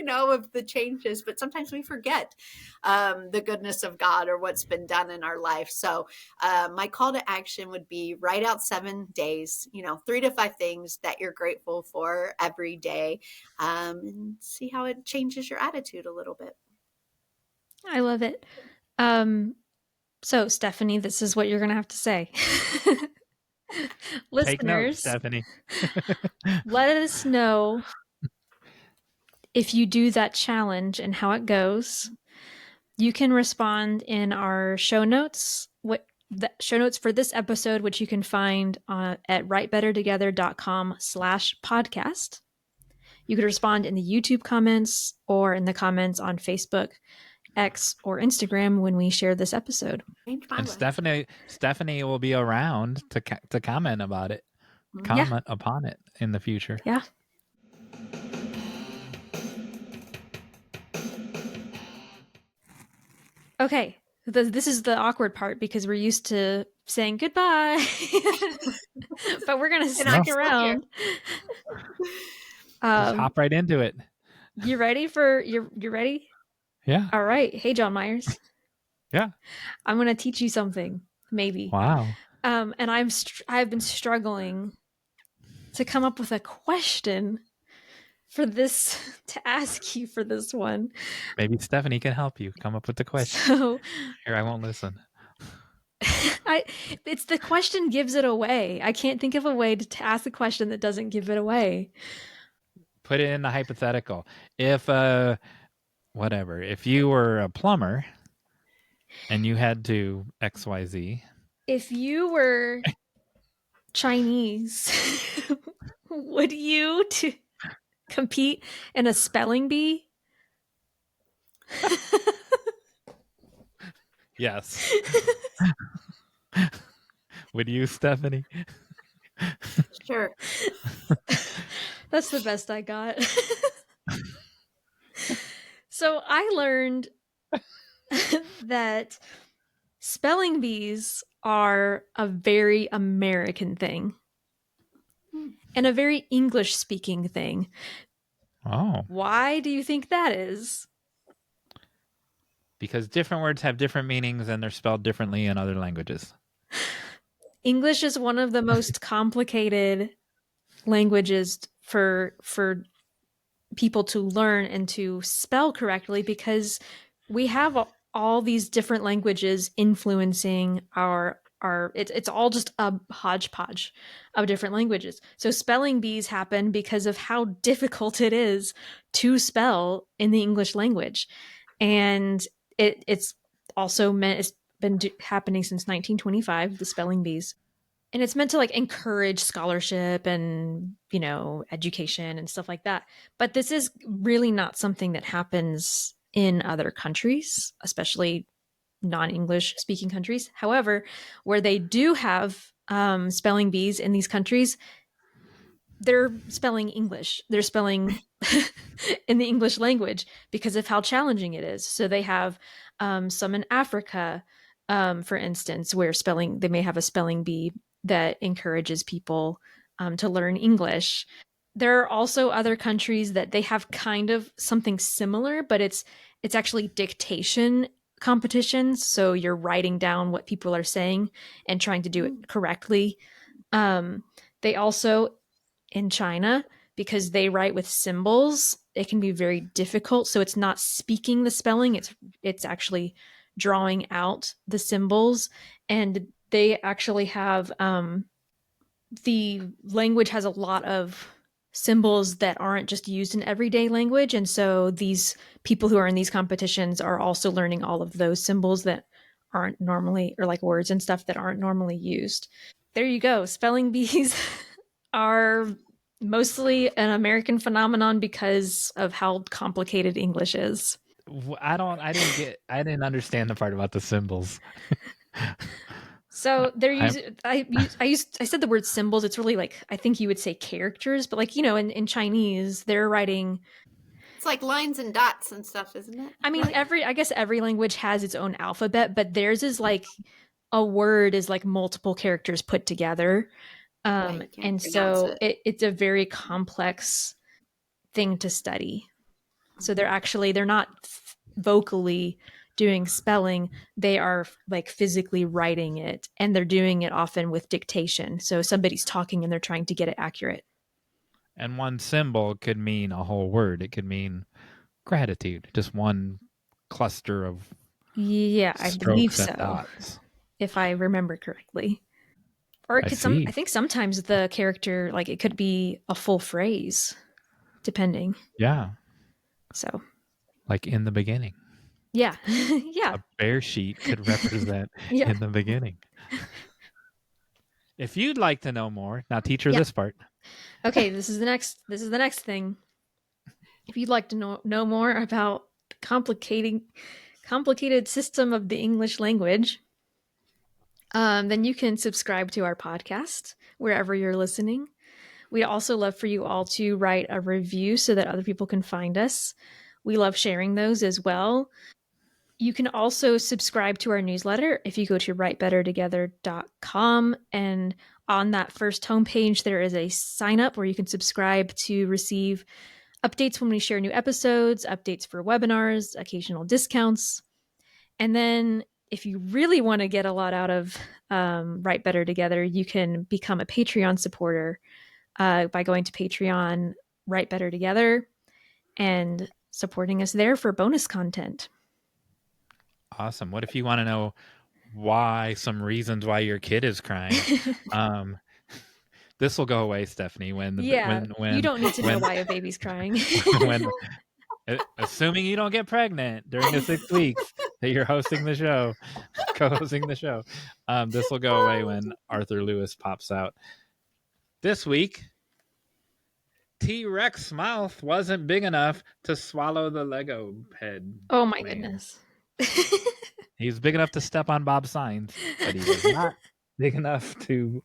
of the changes. But sometimes we forget the goodness of God or what's been done in our life. So my call to action would be write out 7 days, 3 to 5 things that you're grateful for every day, and see how it changes your attitude a little bit. I love it. So Stephanie, this is what you're going to have to say. Take notes, Listeners, Stephanie. let us know if you do that challenge and how it goes. You can respond in our show notes. What the show notes for this episode, which you can find at writebettertogether.com/podcast. You could respond in the YouTube comments or in the comments on Facebook, X, or Instagram when we share this episode. And Stephanie will be around to comment about it, comment upon it in the future. Yeah. Okay. This is the awkward part because we're used to saying goodbye. But we're going to And I'm stick still here. around. Just hop right into it. You ready for you ready? Yeah. All right. Hey, Jon Meyers. Yeah. I'm going to teach you something, maybe. Wow. And I've been struggling to come up with a question for this to ask you for this one. Maybe Stephanie can help you come up with the question. So Here, I won't listen. It's the question gives it away. I can't think of a way to ask the question that doesn't give it away. Put it in the hypothetical. If whatever, if you were a plumber and you had to XYZ. If you were Chinese, would you compete in a spelling bee? Yes. Would you, Stephanie? Sure. That's the best I got. So I learned that spelling bees are a very American thing and a very English speaking thing. Oh. Why do you think that is? Because different words have different meanings and they're spelled differently in other languages. English is one of the most complicated languages for people to learn and to spell correctly because we have all these different languages influencing it's all just a hodgepodge of different languages. So spelling bees happen because of how difficult it is to spell in the English language. And it's also it's been happening since 1925, the spelling bees. And it's meant to like encourage scholarship and, education and stuff like that. But this is really not something that happens in other countries, especially non-English speaking countries. However, where they do have spelling bees in these countries, they're spelling English. They're spelling in the English language because of how challenging it is. So they have some in Africa, for instance, where they may have a spelling bee that encourages people to learn English. There are also other countries that they have kind of something similar, but it's actually dictation competitions. So you're writing down what people are saying and trying to do it correctly. They also, in China, because they write with symbols, it can be very difficult. So it's not speaking the spelling, it's actually drawing out the symbols. And they actually have the language has a lot of symbols that aren't just used in everyday language. And so these people who are in these competitions are also learning all of those symbols that aren't normally, or like words and stuff that aren't normally used. There you go. Spelling bees are mostly an American phenomenon because of how complicated English is. I didn't understand the part about the symbols. So they're using. I said the word symbols. It's really like, I think you would say characters, but like, in Chinese, they're writing. It's like lines and dots and stuff, isn't it? I mean, I guess every language has its own alphabet, but theirs is like a word is like multiple characters put together. And so it's a very complex thing to study. So they're not vocally doing spelling, they are like physically writing it, and they're doing it often with dictation. So somebody's talking and they're trying to get it accurate. And one symbol could mean a whole word. It could mean gratitude, just one cluster of I believe so, dots. If I remember correctly. Or it could I think sometimes the character, like, it could be a full phrase, depending. Yeah. So, like in the beginning. Yeah. Yeah. A bear sheet could represent in the beginning. If you'd like to know more, now teach her this part. Okay, this is the next thing. If you'd like to know more about the complicated system of the English language, then you can subscribe to our podcast wherever you're listening. We'd also love for you all to write a review so that other people can find us. We love sharing those as well. You can also subscribe to our newsletter if you go to writebettertogether.com. And on that first homepage, there is a sign up where you can subscribe to receive updates when we share new episodes, updates for webinars, occasional discounts. And then if you really want to get a lot out of Write Better Together, you can become a Patreon supporter by going to Patreon, Write Better Together, and supporting us there for bonus content. Awesome. What if you want to know some reasons why your kid is crying? This will go away, Stephanie, when you don't need to know why a baby's crying. when assuming you don't get pregnant during the 6 weeks that you're hosting the show, co-hosting the show. This will go away when Arthur Lewis pops out. This week, T-Rex mouth wasn't big enough to swallow the Lego head. Oh my goodness. He's big enough to step on Bob's signs, but he was not big enough to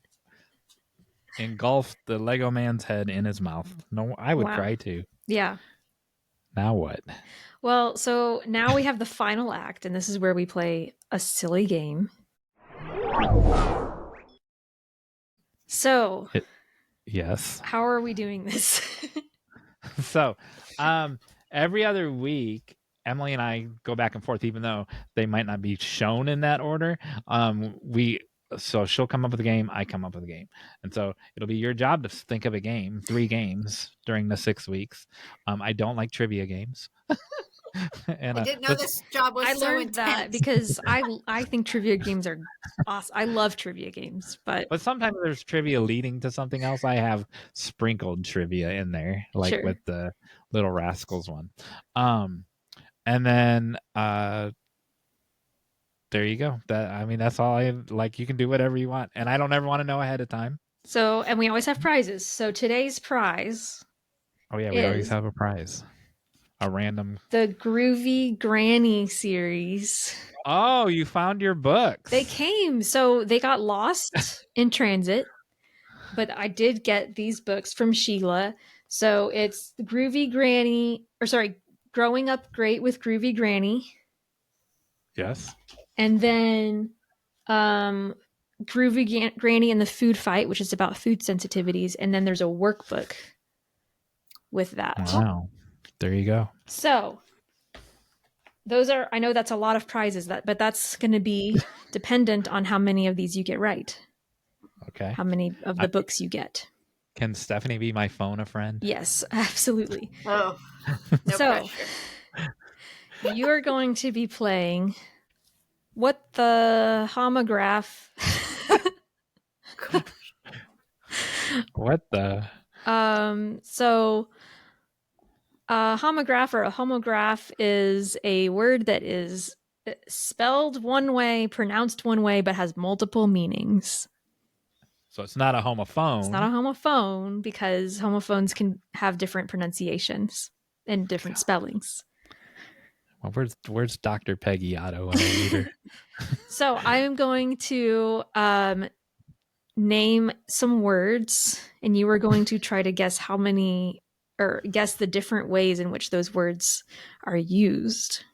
engulf the Lego man's head in his mouth. No, I would cry too. Yeah. Now what? Well, so now we have the final act, and this is where we play a silly game. So, yes. How are we doing this? So, every other week, Emily and I go back and forth, even though they might not be shown in that order. So she'll come up with a game, I come up with a game. And so it'll be your job to think of a game, 3 games during the 6 weeks. I don't like trivia games. And I didn't know this job was so learned intense. that because I think trivia games are awesome. I love trivia games, but sometimes there's trivia leading to something else. I have sprinkled trivia in there, like with the Little Rascals one. And then there you go. That's all I like. You can do whatever you want, and I don't ever want to know ahead of time. So, and we always have prizes. So today's prize. Oh yeah, we always have a prize. A random. The Groovy Granny series. Oh, you found your books. They came. So they got lost in transit, but I did get these books from Sheila. So it's the Growing Up Great with Groovy Granny. Yes. And then Groovy Granny and the Food Fight, which is about food sensitivities. And then there's a workbook with that. Wow. There you go. So those are, I know that's a lot of prizes, but that's going to be dependent on how many of these you get right. Okay. How many of the books you get. Can Stephanie be my phone a friend? Yes, absolutely. Oh, no so pressure. You are going to be playing What the Homograph. What the? So a homograph or a homograph is a word that is spelled one way, pronounced one way, but has multiple meanings. So it's not a homophone. It's not a homophone because homophones can have different pronunciations and different spellings. Well, where's Dr. Peggy Otto on the reader? So I'm going to name some words, and you are going to try to guess how many, or guess the different ways in which those words are used.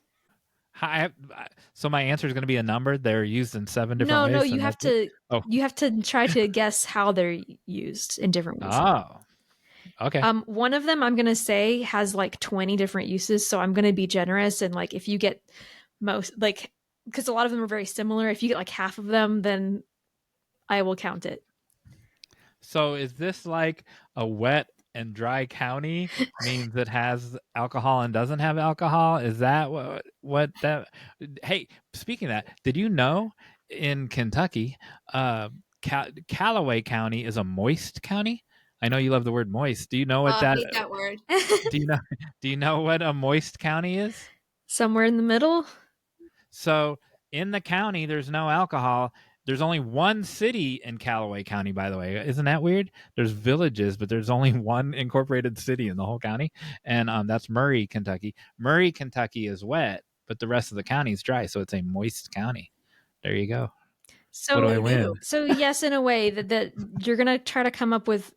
So my answer is going to be a number. They're used in 7 different ways. No, you have to. You have to try to guess how they're used in different ways. Oh, okay. One of them I'm going to say has like 20 different uses, so I'm going to be generous and like if you get most, like, because a lot of them are very similar. If you get like half of them, then I will count it. So is this like a wet and dry county means it has alcohol and doesn't have alcohol? Is that what that? Hey, speaking of that, did you know in Kentucky, Callaway County is a moist county? I know you love the word moist. Do you know what I hate that word. Do you know what a moist county is? Somewhere in the middle. So in the county, there's no alcohol. There's only one city in Callaway County, by the way. Isn't that weird? There's villages, but there's only one incorporated city in the whole county, and that's Murray, Kentucky. Murray, Kentucky is wet, but the rest of the county is dry, so it's a moist county. There you go. So what do I win? So yes, in a way that you're gonna try to come up with,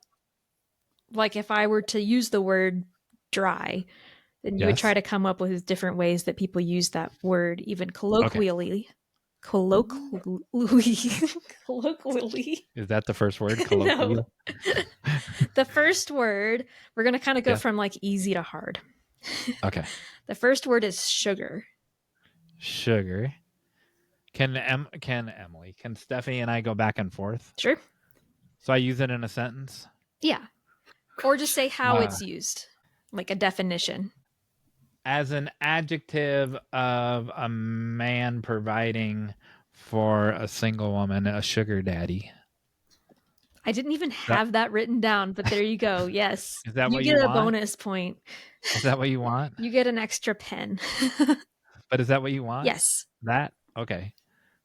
like, if I were to use the word dry, then you would try to come up with different ways that people use that word, even colloquially. Colloquially. Is that the first word? No. Colloquial? The first word, we're going to kind of go from like easy to hard. Okay. The first word is sugar. Sugar. Can Stephanie and I go back and forth? Sure. So I use it in a sentence? Yeah. Or just say how it's used, like a definition. As an adjective of a man providing for a single woman, a sugar daddy. I didn't even have that written down, but there you go. Yes. Is that what you you get a want? bonus point. Is that what you want? You get an extra pen. But is that what you want? Yes. That? Okay.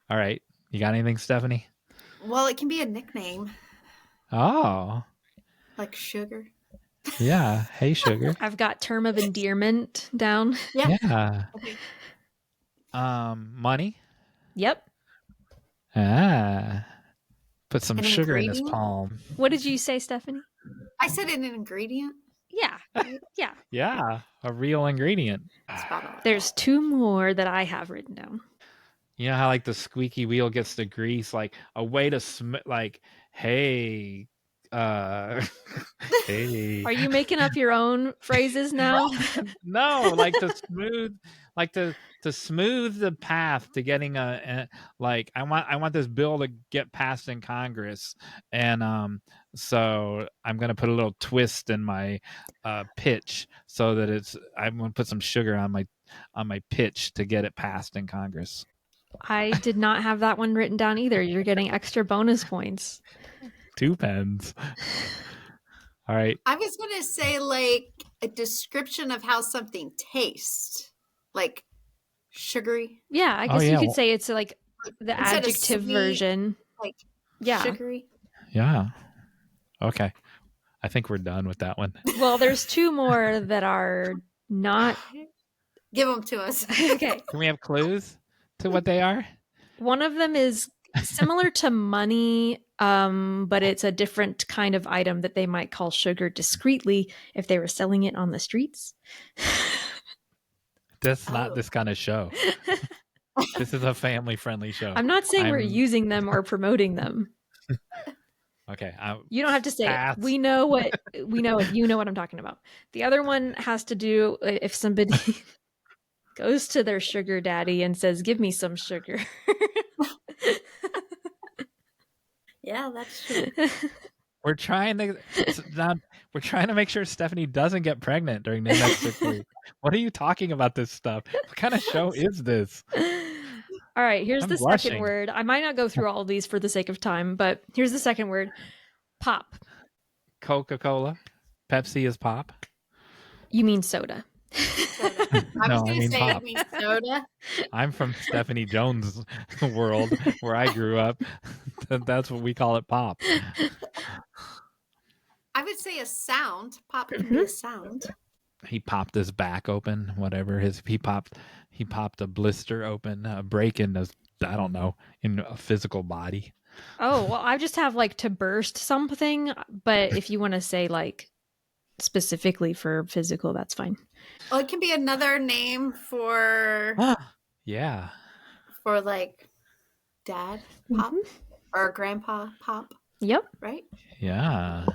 All right. You got anything, Stephanie? Well, it can be a nickname. Oh. Like sugar. Yeah. Hey, sugar. I've got term of endearment down. Yeah. Okay. Money. Yep. Ah. Put some An sugar in his ingredient? palm. What did you say, Stephanie? I said an ingredient. Yeah. Yeah. Yeah. A real ingredient. Spot on. There's two more that I have written down. You know how like the squeaky wheel gets the grease, like a way to like, hey, hey. Are you making up your own phrases now? No, like to smooth the path to getting like I want this bill to get passed in Congress, and so I'm gonna put a little twist in my pitch so that I'm gonna put some sugar on my pitch to get it passed in Congress. I did not have that one written down either. You're getting extra bonus points. 2 pens. All right. I was going to say like a description of how something tastes. Like sugary. Yeah, I guess you could say it's like the Instead of adjective sweet, version. Like Yeah. sugary. Yeah. Okay. I think we're done with that one. Well, there's two more that are not. Give them to us. Okay. Can we have clues to what they are? One of them is similar to money, but it's a different kind of item that they might call sugar discreetly if they were selling it on the streets. That's not this kind of show. This is a family-friendly show. I'm not saying we're using them or promoting them. Okay. You don't have to say it. We know what you know what I'm talking about. The other one has to do if somebody goes to their sugar daddy and says, "Give me some sugar." Yeah, that's true. We're trying to make sure Stephanie doesn't get pregnant during the next 6 weeks. What are you talking about this stuff? What kind of show is this? All right, here's the second word. I might not go through all of these for the sake of time, but here's the second word. Pop. Coca-Cola. Pepsi is pop. You mean soda. I was going to say pop. You mean soda. I'm from Stephanie Jones' world where I grew up. That's what we call it, pop. I would say a sound. Pop can be a sound. He popped his back open, whatever he popped a blister open, a break in I don't know, in a physical body. Oh, well, I just have like to burst something, but if you want to say like specifically for physical, that's fine. Well, it can be another name for yeah. For like dad pop or grandpa pop. Yep. Right? Yeah.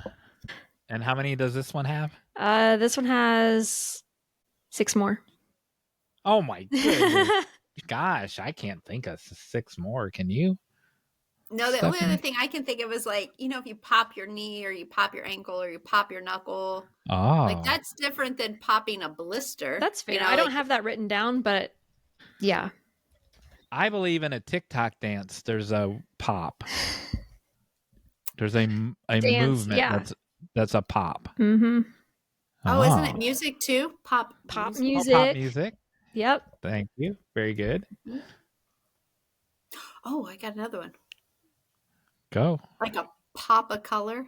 And how many does this one have? This one has 6 more. Oh my goodness. Gosh, I can't think of 6 more. Can you? No, the only other thing I can think of is like, if you pop your knee or you pop your ankle or you pop your knuckle. Oh. Like that's different than popping a blister. That's fair. I don't have that written down, but yeah. I believe in a TikTok dance, there's a pop. There's a dance, movement that's a pop. Mm-hmm. Oh, isn't it music too? Pop music. Oh, pop music. Yep. Thank you. Very good. Oh, I got another one. Go. Like a pop of color.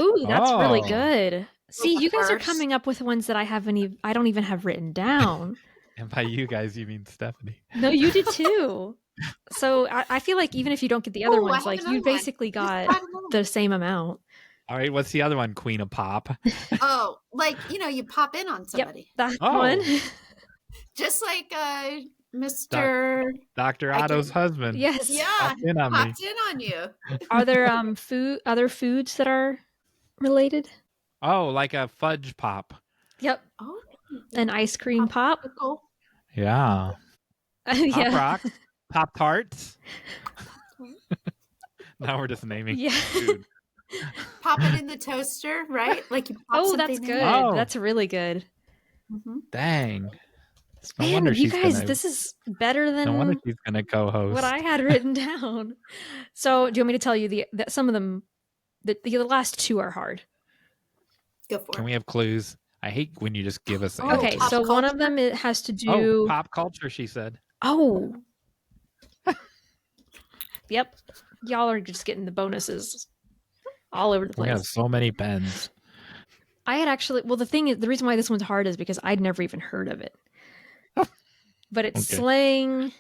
Ooh, that's really good. See, you guys are coming up with ones that I don't even have written down. And by you guys, you mean Stephanie. No, you did too. So I feel like even if you don't get the other ones, like you basically got the same amount. All right, what's the other one? Queen of Pop. Oh, like, you pop in on Yep, somebody. that's Oh. one. Just like Mr. Dr. I Otto's can't- husband. Yes. Yeah, Popped in on me. popped in on you. Are there other foods that are related? Oh, like a fudge pop. Yep. Oh, An ice cream pop. popsicle. Yeah. Pop Yeah. rocks. Pop tarts. Now we're just naming Yeah. food. Pop it in the toaster, right? Like you pop Oh, something that's in. good. Oh. That's really good. Mhm. Dang. No Man, wonder you she's guys, gonna. this is better No wonder than she's gonna co-host. what I had written down. So, do you want me to tell you some of them? The last two are hard. Go for Can it. we have clues? I hate when you just give us. Oh, Okay, pop so one of culture? them it has to Oh, do. pop culture. She said. Oh. Yep. Y'all are just getting the bonuses all over the We have place. so many pens. I had actually, well, the reason why this one's hard is because I'd never even heard of it. But it's Okay. slang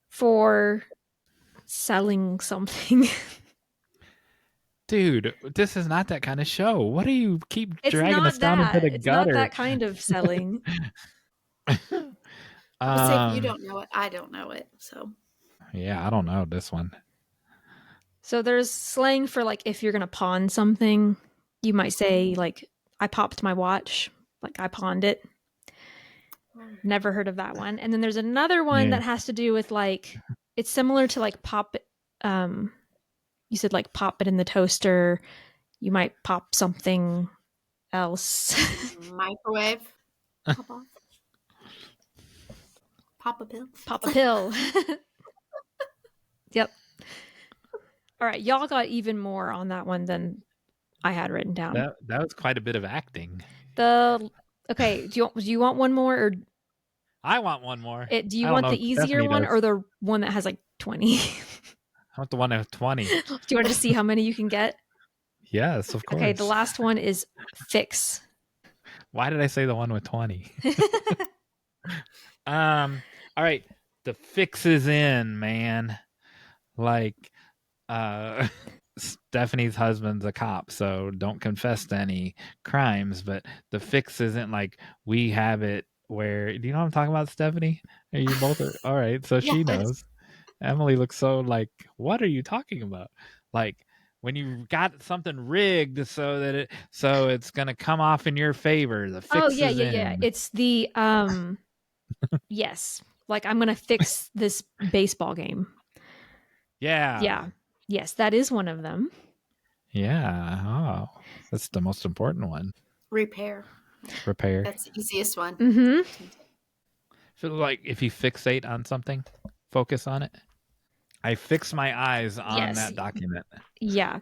for selling something. Dude, this is not that kind of show. What do you keep It's dragging not us down that. into the It's gutter? not that kind of selling. I'll say if you don't know it, I don't know it. So Yeah, I don't know this one. So there's slang for like if you're gonna pawn something, you might say like I popped my watch, like I pawned it. Never heard of that one. And then there's another one Yeah. that has to do with like it's similar to like pop you said like pop it in the toaster. You might pop something else. microwave. Pop off. Pop a pill. Pop a pill. Yep. All right, y'all got even more on that one than I had written down. That was quite a bit of acting. Okay, do you want one more or I want one more. do you I don't want know the if easier Stephanie one does. or the one that has like 20? I want the one that has 20. Do you want to see how many you can get? Yes, of course. Okay, the last one is fix. Why did I say the one with 20? All right. The fix is in, man. Like, Stephanie's husband's a cop, so don't confess to any crimes, but the fix isn't like we have it where, do you know what I'm talking about, Stephanie? Are you both? All right. So she Yes. knows. Emily looks so like, what are you talking about? Like, when you got something rigged so that it's gonna come off in your favor. The fix is in. It's the yes. Like I'm gonna fix this baseball game. Yeah. Yeah. Yes, that is one of them. Yeah. Oh, that's the most important one. Repair. Repair. That's the easiest one. Mm-hmm. Feel like if you fixate on something, focus on it. I fix my eyes on that document. Yeah.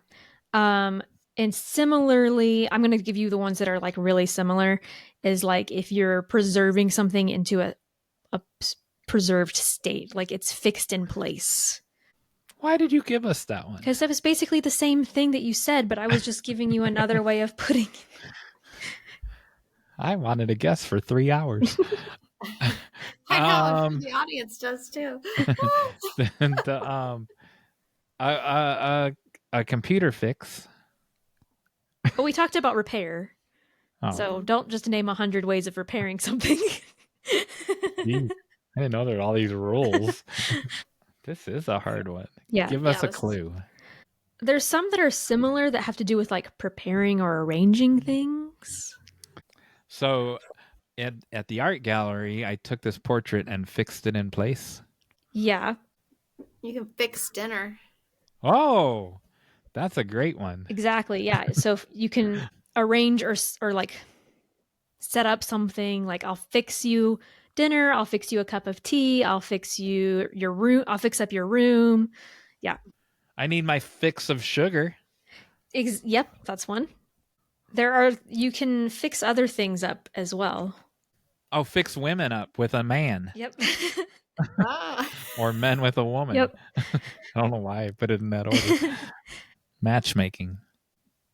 And similarly, I'm going to give you the ones that are like really similar is like if you're preserving something into a preserved state, like it's fixed in place. Why did you give us that one? Because that was basically the same thing that you said, but I was just giving you another way of putting it. I wanted to guess for 3 hours. I know, I'm sure the audience does too. A computer fix. But we talked about repair. Oh. So don't just name 100 ways of repairing something. Geez, I didn't know there were all these rules. This is a hard one. Yeah. Give us a clue. There's some that are similar that have to do with like preparing or arranging things. So at the art gallery, I took this portrait and fixed it in place. Yeah. You can fix dinner. Oh, that's a great one. Exactly. Yeah. So you can arrange or like set up something like I'll fix you dinner. I'll fix you a cup of tea. I'll fix you your room. I'll fix up your room. Yeah. I need my fix of sugar. Yep. That's one. You can fix other things up as well. Oh, fix women up with a man. Yep. Or men with a woman. Yep. I don't know why I put it in that order. Matchmaking.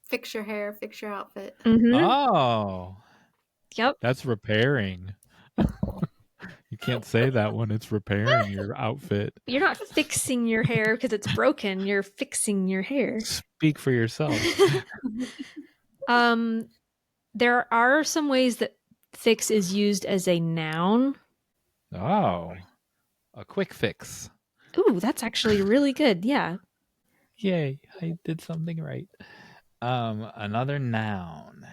Fix your hair, fix your outfit. Mm-hmm. Oh. Yep. That's repairing. You can't say that when it's repairing your outfit. You're not fixing your hair because it's broken. You're fixing your hair. Speak for yourself. There are some ways that fix is used as a noun. Oh, a quick fix. Ooh, that's actually really good. Yeah. Yay, I did something right. Another noun.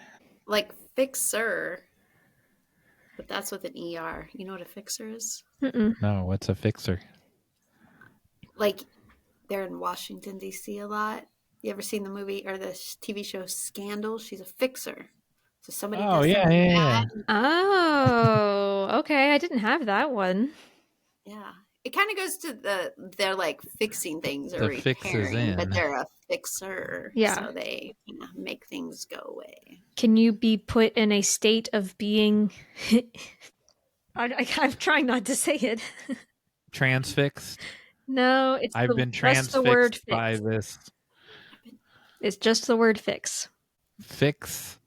Like fixer. But that's with an ER. You know what a fixer is? Mm-mm. No, what's a fixer? Like they're in Washington, D.C. a lot. You ever seen the movie or the TV show Scandal? She's a fixer. So somebody Oh, does yeah, something yeah. bad. Oh, okay. I didn't have that one. Yeah. It kind of goes to they're like fixing things or The fix is repairing, but in. they're a fixer. Yeah. So they make things go away. Can you be put in a state of being? I'm trying not to say it. Transfixed. No, it's I've been just the word transfixed by fix. this It's just the word fix. fix.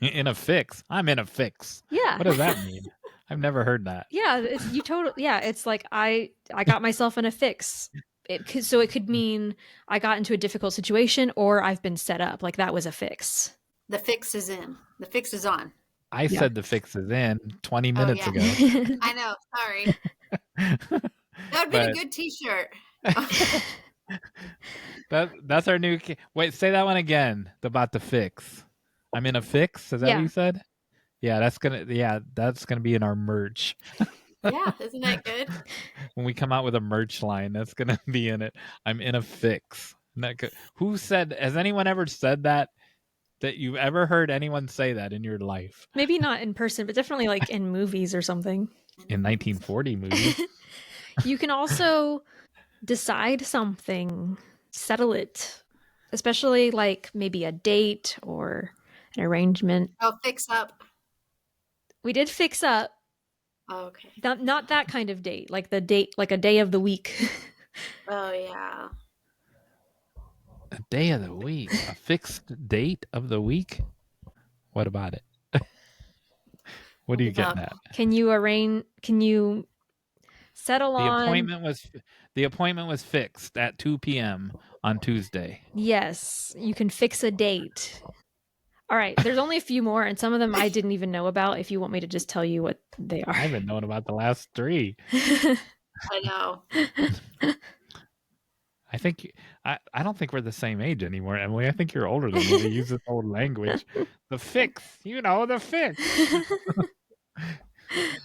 In a fix. I'm in a fix. Yeah. What does that mean? I've never heard that. Yeah, it's like I got myself in a fix. So it could mean I got into a difficult situation or I've been set up. Like that was a fix. The fix is in. The fix is on. I said the fix is in 20 minutes ago. I know. Sorry. That would be a good T-shirt. That's our new. Wait, say that one again. About the fix. I'm in a fix. Is that what you said? Yeah, that's gonna be in our merch. Yeah, isn't that good? When we come out with a merch line, that's gonna be in it. I'm in a fix. Isn't that good? Who said? Has anyone ever said that? That you've ever heard anyone say that in your life? Maybe not in person, but definitely like in movies or something. In 1940 movies. You can also decide something, settle it, especially like maybe a date or an arrangement. Oh, fix up. We did fix up. Oh, okay. Not that kind of date, like the date, like a day of the week. Oh, yeah. A day of the week. A fixed date of the week? What about it? What are you getting at? Can you settle on... The appointment was fixed at 2 p.m. on Tuesday. Yes, you can fix a date. All right, there's only a few more, and some of them I didn't even know about. If you want me to just tell you what they are. I haven't known about the last 3. I know. I don't think we're the same age anymore, Emily. I think you're older than me to use this old language. The fix. The fix. All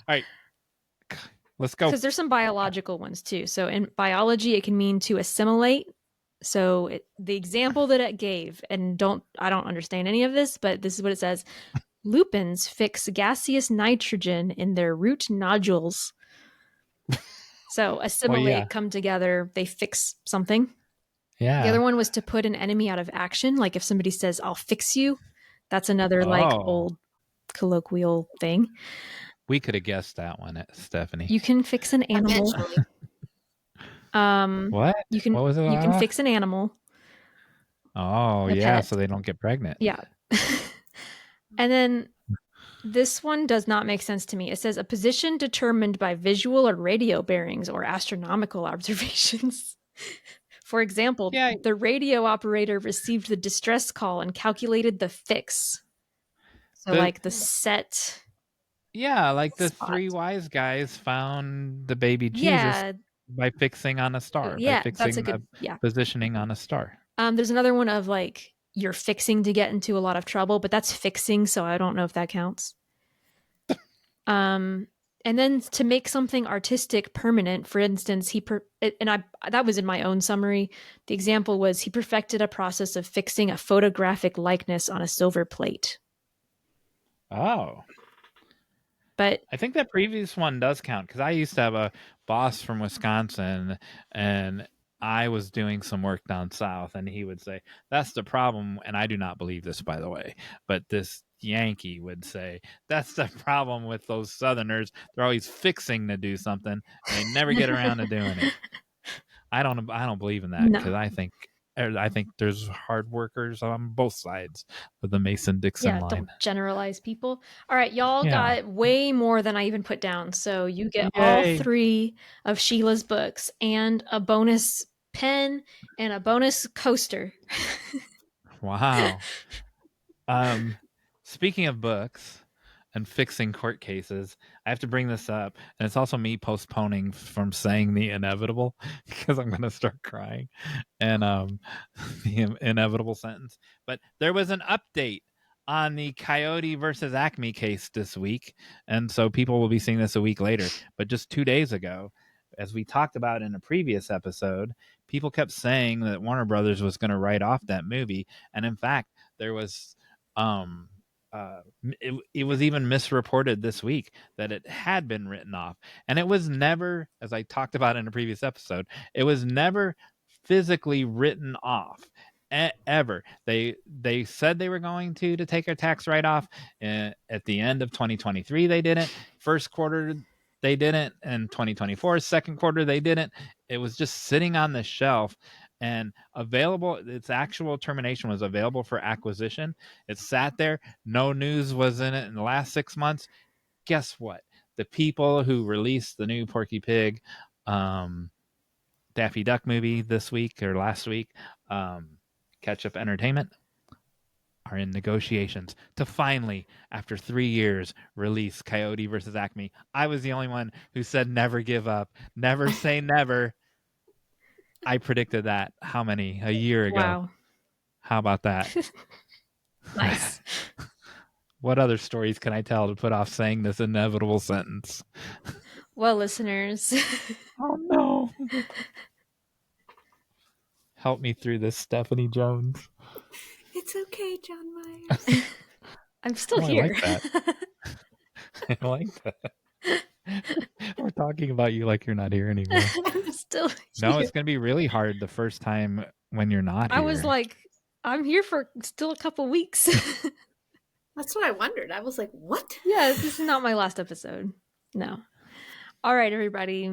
right. Let's go. Because there's some biological ones too. So in biology, it can mean to assimilate. So the example that it gave, and I don't understand any of this, but this is what it says. Lupins fix gaseous nitrogen in their root nodules. So assimilate, come together, they fix something. Yeah. The other one was to put an enemy out of action. Like if somebody says, I'll fix you, that's another like old colloquial thing. We could have guessed that one, Stephanie. You can fix an animal. What? What was it? You can fix an animal. Oh, yeah, so they don't get pregnant. Yeah. And then this one does not make sense to me. It says a position determined by visual or radio bearings or astronomical observations. For example, the radio operator received the distress call and calculated the fix. So like the set. Yeah, like the 3 wise guys found the baby Jesus by fixing on a star. Yeah, by fixing that's a good positioning on a star. There's another one of like you're fixing to get into a lot of trouble, but that's fixing, so I don't know if that counts. And then to make something artistic permanent, for instance, that was in my own summary. The example was he perfected a process of fixing a photographic likeness on a silver plate. Oh. But I think that previous one does count because I used to have a boss from Wisconsin and I was doing some work down south and he would say, that's the problem. And I do not believe this, by the way, but this Yankee would say, that's the problem with those Southerners. They're always fixing to do something and they never get around to doing it. I don't believe in that because I think I think there's hard workers on both sides of the Mason-Dixon line. Don't generalize people. All right, y'all got way more than I even put down. So you get all 3 of Sheila's books and a bonus pen and a bonus coaster. Wow. Speaking of books and fixing court cases, I have to bring this up, and it's also me postponing from saying the inevitable because I'm going to start crying, and the inevitable sentence. But there was an update on the Coyote versus Acme case this week, and so people will be seeing this a week later. But just 2 days ago, as we talked about in a previous episode, people kept saying that Warner Brothers was going to write off that movie, and in fact, there was it was even misreported this week that it had been written off, and it was never, as I talked about in a previous episode, it was never physically written off ever. They said they were going to take a tax write-off at the end of 2023. They didn't. First quarter they didn't, and 2024 second quarter they didn't. It was just sitting on the shelf and available. Its actual termination was available for acquisition. It sat there. No news was in it in the last 6 months. Guess what? The people who released the new Porky Pig Daffy Duck movie this week or last week, Ketchup Entertainment, are in negotiations to finally, after 3 years, release Coyote versus Acme. I was the only one who said never give up, never say never. I predicted that. How many? A year ago. Wow. How about that? Nice. What other stories can I tell to put off saying this inevitable sentence? Well, listeners. Oh, no. Help me through this, Stephanie Jones. It's okay, Jon Meyers. I'm still here. I like that. I like that. We're talking about you like you're not here anymore. I'm still here. No, it's going to be really hard the first time when you're not here. I was like, I'm here for still a couple weeks. That's what I wondered. I was like, what? Yeah, this is not my last episode. No. All right, everybody.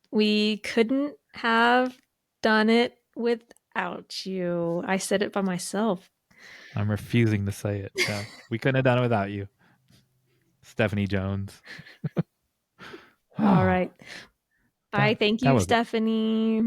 We couldn't have done it without you. I said it by myself. I'm refusing to say it. No, we couldn't have done it without you, Stephanie Jones. All right. Bye. Thank you, Stephanie.